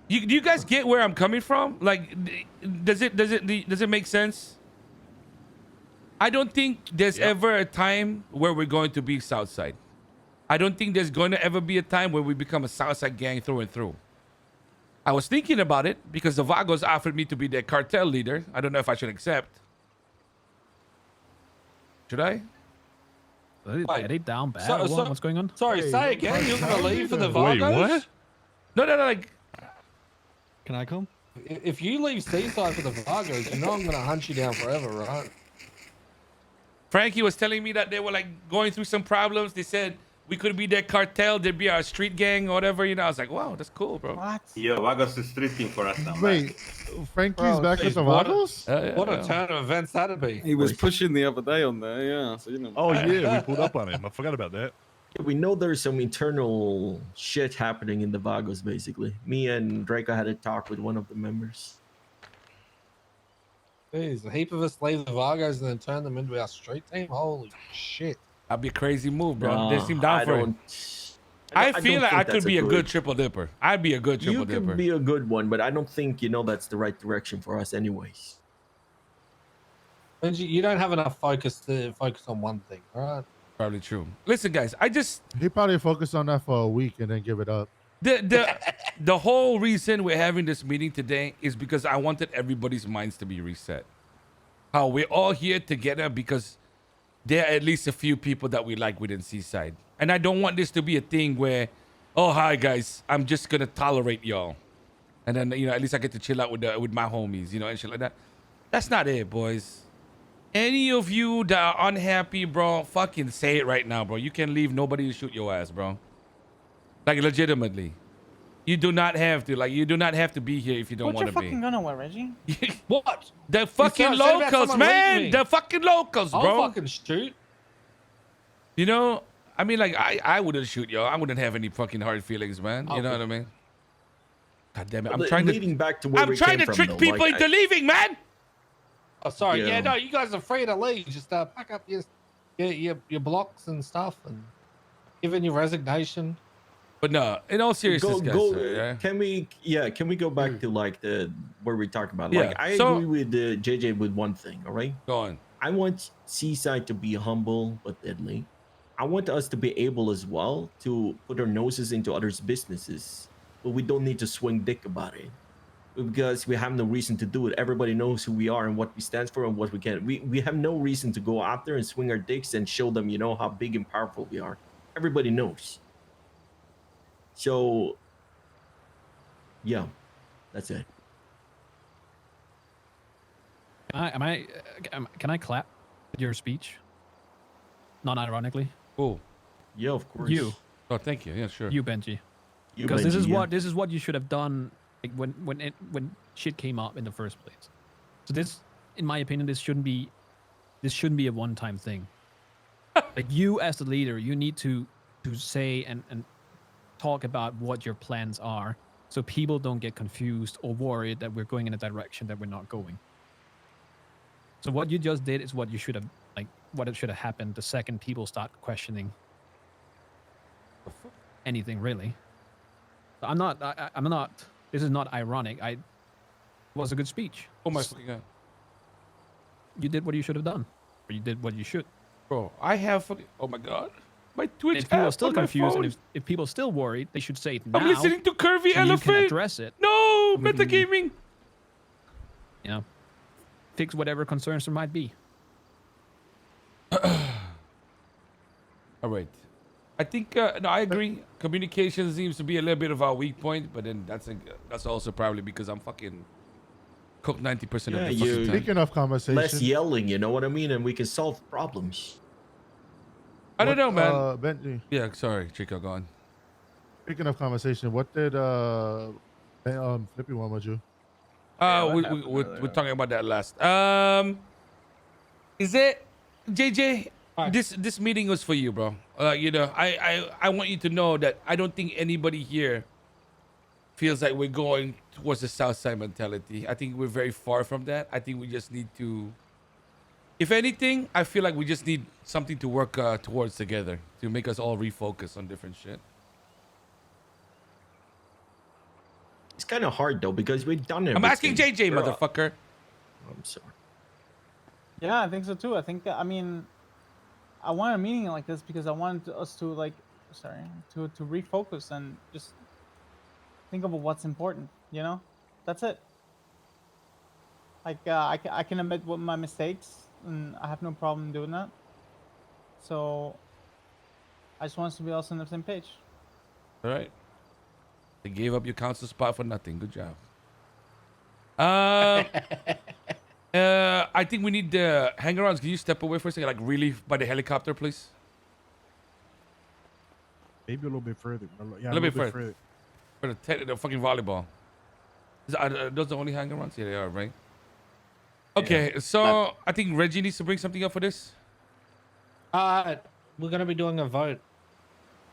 Do you guys get where I'm coming from? Like, does it make sense? I don't think there's ever a time where we're going to be Southside. I don't think there's going to ever be a time where we become a Southside gang through and through. I was thinking about it because the Vagos offered me to be their cartel leader. I don't know if I should accept. Should I? Are they down bad? What's going on? Sorry, say again. You're gonna leave for the Vagos? Wait, what? No, like. Can I come? If you leave Seaside for the Vagos, you know I'm gonna hunt you down forever, right? Frankie was telling me that they were like going through some problems. They said we could be their cartel, they'd be our street gang or whatever. You know, I was like, wow, that's cool, bro. What? Yo, Vagos is street team for us now. Wait, Frankie's back with the Vagos? What a turn of events that'd be. He was pushing the other day on there, yeah. So you know. Oh yeah, we pulled up on him. I forgot about that. We know there's some internal shit happening in the Vagos, basically. Me and Draco had a talk with one of the members. Jeez, a heap of us leave the Vagos and then turn them into our street team? Holy shit. That'd be a crazy move, bro. No, They seem down for it. I feel like I could be a good triple dipper. I'd be a good triple dipper. You could be a good one, but I don't think, that's the right direction for us anyways. Benji, you don't have enough focus to focus on one thing, right? Probably true. Listen, guys, He probably focused on that for a week and then give it up. The whole reason we're having this meeting today is because I wanted everybody's minds to be reset. How we're all here together because there are at least a few people that we like within Seaside. And I don't want this to be a thing where, oh, hi, guys, I'm just going to tolerate y'all. And then, at least I get to chill out with my homies, and shit like that. That's not it, boys. Any of you that are unhappy, bro, fucking say it right now, bro. You can leave. Nobody will shoot your ass, bro. Like, legitimately. You do not have to. Like, you do not have to be here if you don't want to be. Put your fucking gun away, Reggie. What? The fucking locals, man. The fucking locals, bro. I'll fucking shoot. I mean, like, I wouldn't shoot y'all. I wouldn't have any fucking hard feelings, man. You know what I mean? God damn it! But leading back to where I'm we trying came to from, trick though, people like, into leaving, man. Oh, sorry. Yeah. Yeah, no, you guys are free to leave. Just pack up your blocks and stuff and give in your resignation. But no, in all seriousness, guys. Yeah. Can we go back to like the where we talked about? Yeah, Like, I so- agree with JJ with one thing. All right, Go on. I want Seaside to be humble but deadly. I want us to be able as well to put our noses into others' businesses, but we don't need to swing dick about it because we have no reason to do it. Everybody knows who we are and what we stand for and what we can. We have no reason to go out there and swing our dicks and show them, you know, how big and powerful we are. Everybody knows. So, yeah, that's it. Can I clap at your speech? Not ironically. Oh, yeah, of course. You. Oh, thank you. Yeah, sure. You, Benji. You, Because Benji, this is what you should have done, like, when shit came up in the first place. So this, in my opinion, this shouldn't be a one-time thing. Like, you as the leader, you need to say and talk about what your plans are, so people don't get confused or worried that we're going in a direction that we're not going. So what you just did is what you should have, like, what it should have happened the second people start questioning anything, really. So I'm not. This is not ironic. It was a good speech. Oh my fucking god. You did what you should have done, or you did what you should. Bro, I have fucking. Oh my god. My Twitch If people are app still on my confused, and phone. if people are still worried, they should say it now. I'm listening to Curvy so you Elephant. can address it. No, We can- metagaming. You know, fix whatever concerns there might be. All right. I think no, I agree. Communication seems to be a little bit of our weak point, but then that's also probably because I'm fucking cooked 90% of the fucking time. Speaking of conversation, less yelling, you know what I mean, and we can solve problems. I don't know, man. Benji, Yeah, sorry, Chico, go on. speaking of conversation, what did Flippy want with you? We're talking about that last. Is it JJ? This meeting was for you, bro. You know, I want you to know that I don't think anybody here feels like we're going towards the South Side mentality. I think we're very far from that. I think we just need to. If anything, I feel like we just need something to work towards together to make us all refocus on different shit. It's kind of hard though because we've done it. I'm asking JJ, motherfucker. I'm sorry. Yeah, I think so too. I think I mean, I want a meeting like this because I wanted us to to refocus and just think about what's important. You know, that's it. Like I can admit what my mistakes, and I have no problem doing that. So I just want us to be all on the same page. All right. They gave up your council spot for nothing. Good job. I think we need the hang-arounds. Can you step away for a second? Like really by the helicopter, please? Maybe a little bit further. Yeah, A little bit further. For the fucking volleyball. Are those the only hang-arounds? Yeah, they are, right? Okay, so I think Reggie needs to bring something up for this. We're going to be doing a vote.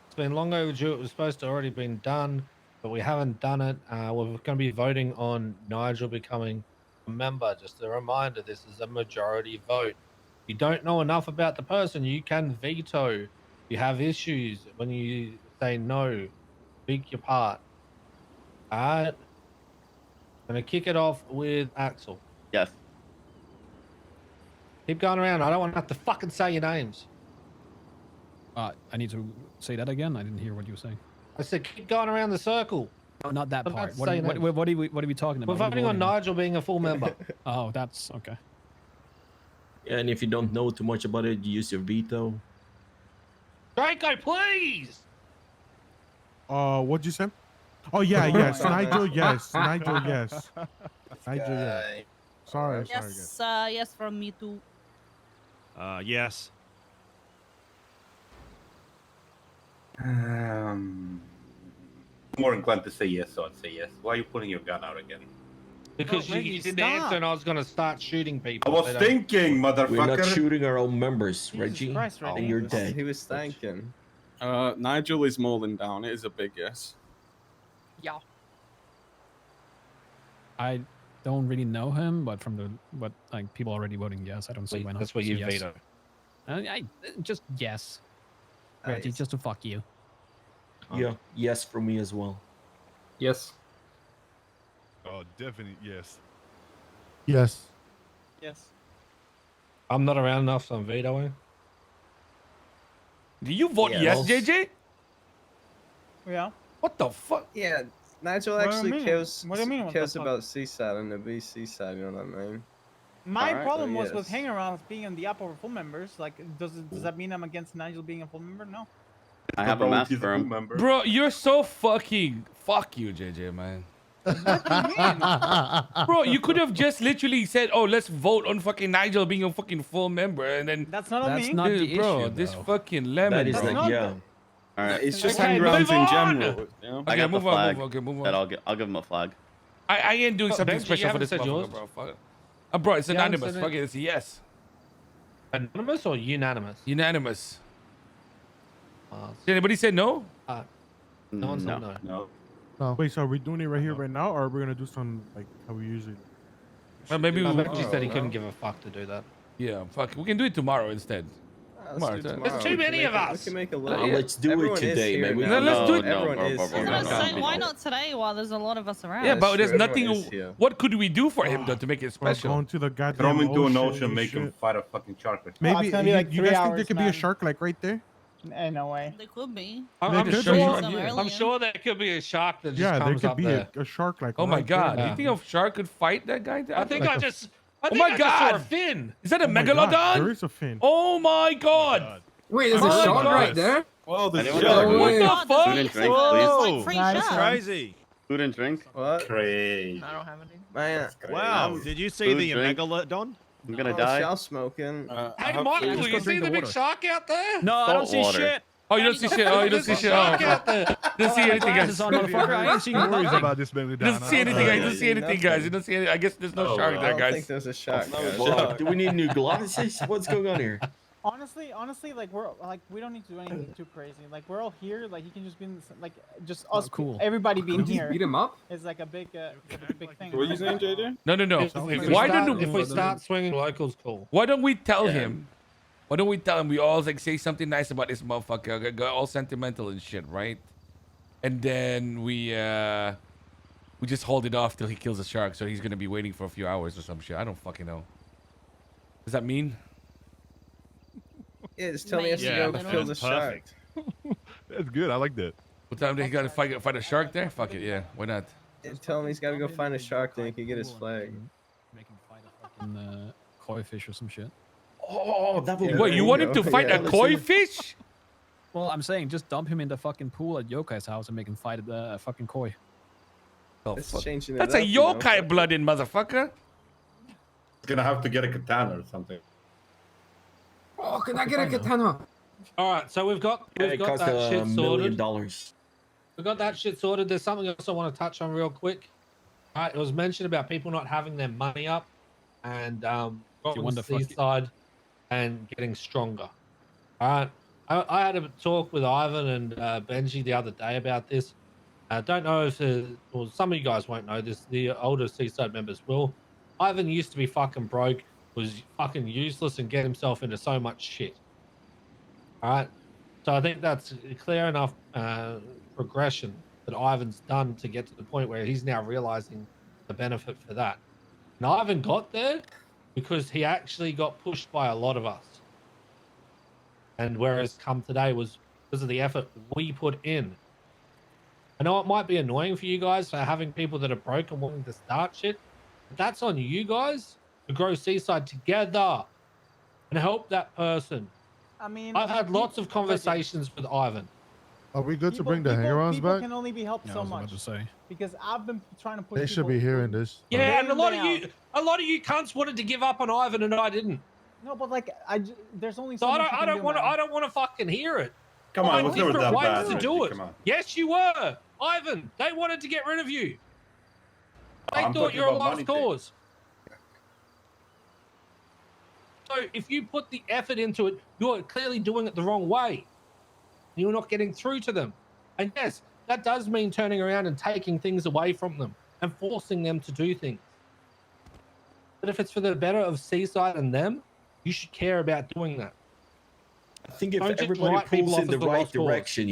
It's been long overdue. It was supposed to already been done, but we haven't done it. We're going to be voting on Nigel becoming a member. Just a reminder, this is a majority vote. If you don't know enough about the person, you can veto. If you have issues when you say no, speak your part. All right. I'm going to kick it off with Axel. Yes. Keep going around. I don't want to have to fucking say your names. I need to say that again. I didn't hear what you were saying. I said keep going around the circle. No, not that I'm part. not What are saying names. we talking We're about? voting on Nigel being a full member. Oh, that's okay. Yeah, and if you don't know too much about it, you use your veto. Draco, please. What'd you say? Oh yeah, yes, Nigel, yes, Nigel, yes, Nigel, yes. Sorry, Yes, yes from me too. Yes. More inclined to say yes, so I'd say yes. Why are you pulling your gun out again? Because you didn't answer and I was going to start shooting I people. was thinking, motherfucker. We're not shooting our own members, Reggie. Christ, Reggie. And you're dead. He was thinking. Nigel is more than down. It is a big yes. Yeah. I don't really know him, but from like people already voting yes, I don't see why not. That's what So you yes. veto. I just yes. Reggie, just to fuck you. Yeah, yes for me as well. Yes. Oh, definitely yes. Yes. Yes. I'm not around enough, so I'm vetoing. Do you vote yes, JJ? Yeah. What the fuck? Yeah, Nigel What do you actually mean? cares What do you mean, what the cares fuck? about Seaside and the B Seaside, you know what I mean? My Alright, problem well, was with yes. hangarounds being in the app over full members. Like, does that mean I'm against Nigel being a full member? No. I have a mask for him. Bro, you're so fucking... Fuck you, JJ, man. What do you mean? Bro, you could have just literally said, "Oh, let's vote on fucking Nigel being a fucking full member," and then That's not on me. Not the bro. issue, This though. fucking lemon, That is bro. the, yeah. All right. It's just Okay, hangarounds move in on. general. You know? I Okay, got the move flag. on. Okay, move on. That I'll give him a flag. I ain't doing something Benji, you special for haven't this said motherfucker, yours? bro. Fuck it. Bro, it's You haven't anonymous. said Fuck it? it, it's a yes. Anonymous or unanimous? Unanimous. Uh, Did anybody say no? no one said No. no. No. Wait, so are we doing it right here, right now, or are we gonna do some like how we usually? Well, maybe we. Benji said he couldn't give a fuck to do that. Yeah, fuck. We can do it tomorrow instead. Let's do Tomorrow. tomorrow. There's too We can many make of it- us. We can make a Nah, little. let's do it Everyone is today, here man. We now. No, let's do it- Everyone No, is bro, here. I was gonna no, say, no. why not today while there's a lot of us around? Yeah, but there's true, nothing. everyone is here. What could we do for him though to make it We're special? going to the goddamn Throw him into an ocean ocean, and make him shit. fight a fucking shark. Maybe it's gonna be like you 3 guys think hours, there could be man. a shark like right there? No way. They could be. I'm could sure. be. I'm sure there could be a shark that just Yeah, there comes could up be there. a shark like. Oh my right god! there. Do you think a shark could fight that guy? I think Like I a- just. I Oh think my I just saw a God. fin. Is that a Oh my God, megalodon? there is a fin. Oh my god! Wait, there's Oh a my shark God. right there? Well, the Anyone shark. got What way. the God, fuck? Food and drink, It's please. like free Nice shot. Crazy. Food and drink. What? Crazy. I don't have any. Man, Wow. Did you see Food, the drink. megalodon? I'm gonna oh, die. shell smoking. I Hey, have Michael, food. you see the big water. shark out there? No, I don't see Water. shit. Oh, you don't see shit. Oh, you don't see shit. Oh, Shark out there. don't see anything, Glasses guys. on, motherfucker. I ain't seeing Worries nothing. about this megalodon. You don't see anything, guys. You don't see anything, guys. You don't see any. I guess there's no Oh, shark wow. I there, don't guys. think there's a shark. No, guys. shark. Do we need new glasses? What's going on here? Honestly, like we don't need to do anything too crazy. Like we're all here. Like he can just be in this, like just us. cool. Everybody being Just here beat him up? is like a big thing. What were you saying, JJ? No, no, no. If Why don't if we start swinging locals, cool. Why don't we tell him? Why don't we tell him we all like say something nice about this motherfucker, go all sentimental and shit, right? And then we just hold it off till he kills a shark, so he's gonna be waiting for a few hours or some shit. I don't fucking know. Does that mean? Yeah, just tell me I should Yeah, go that's kill the shark. That's good. I like that. What time did he gotta fight a shark there? Fuck it, yeah. Why not? Yeah, tell him he's got to go find a shark, then he can get his flag. Make him fight a fucking koi fish or some shit. Oh, that would Yeah, be What, there you you want him go. to fight Yeah, a let's koi see. fish? Well, I'm saying just dump him in the fucking pool at Yokai's house and make him fight the fucking koi. Oh, It's fuck. changing it That's a up, you know? yokai blooded motherfucker. He's gonna have to get a katana or something. Oh, can I get a katana? All right, so we've got It cost that $1 shit million. sorted. We've got that shit sorted. There's something else I want to touch on real quick. All right, it was mentioned about people not having their money up and going want to to fuck it? seaside and getting stronger. All right, I had a talk with Ivan and Benji the other day about this. I don't know if well, some of you guys won't know this. The older seaside members will. Ivan used to be fucking broke, was fucking useless, and get himself into so much shit. All right, so I think that's a clear enough progression that Ivan's done to get to the point where he's now realizing the benefit for that. And Ivan got there because he actually got pushed by a lot of us. And whereas come today was because of the effort we put in. I know it might be annoying for you guys for having people that are broke and wanting to start shit, but that's on you guys to grow Seaside together and help that person. I mean, I've had lots of conversations with Ivan. Are we good to bring the hangarounds people back? can only be helped Yeah, I so was about much to say. because I've been trying to push. They should people be hearing through. this. Yeah, and a lot of Day in, you, day a lot of you cunts wanted to give up on Ivan, and I didn't. No, but like there's only So so I much don't, you I can don't do, want to, man. I don't want to fucking hear it. Come on, it was never different that ways bad. to do Reggie, it. come on. Yes, you were, Ivan. They wanted to get rid of you. They I'm thought talking you're a about lost money thing. cause. So if you put the effort into it, you're clearly doing it the wrong way. You're not getting through to them. And yes, that does mean turning around and taking things away from them. and forcing them to do things. But if it's for the better of Seaside and them, you should care about doing that. I think if Don't just everybody write people pulls off in the as the right lost cause. direction,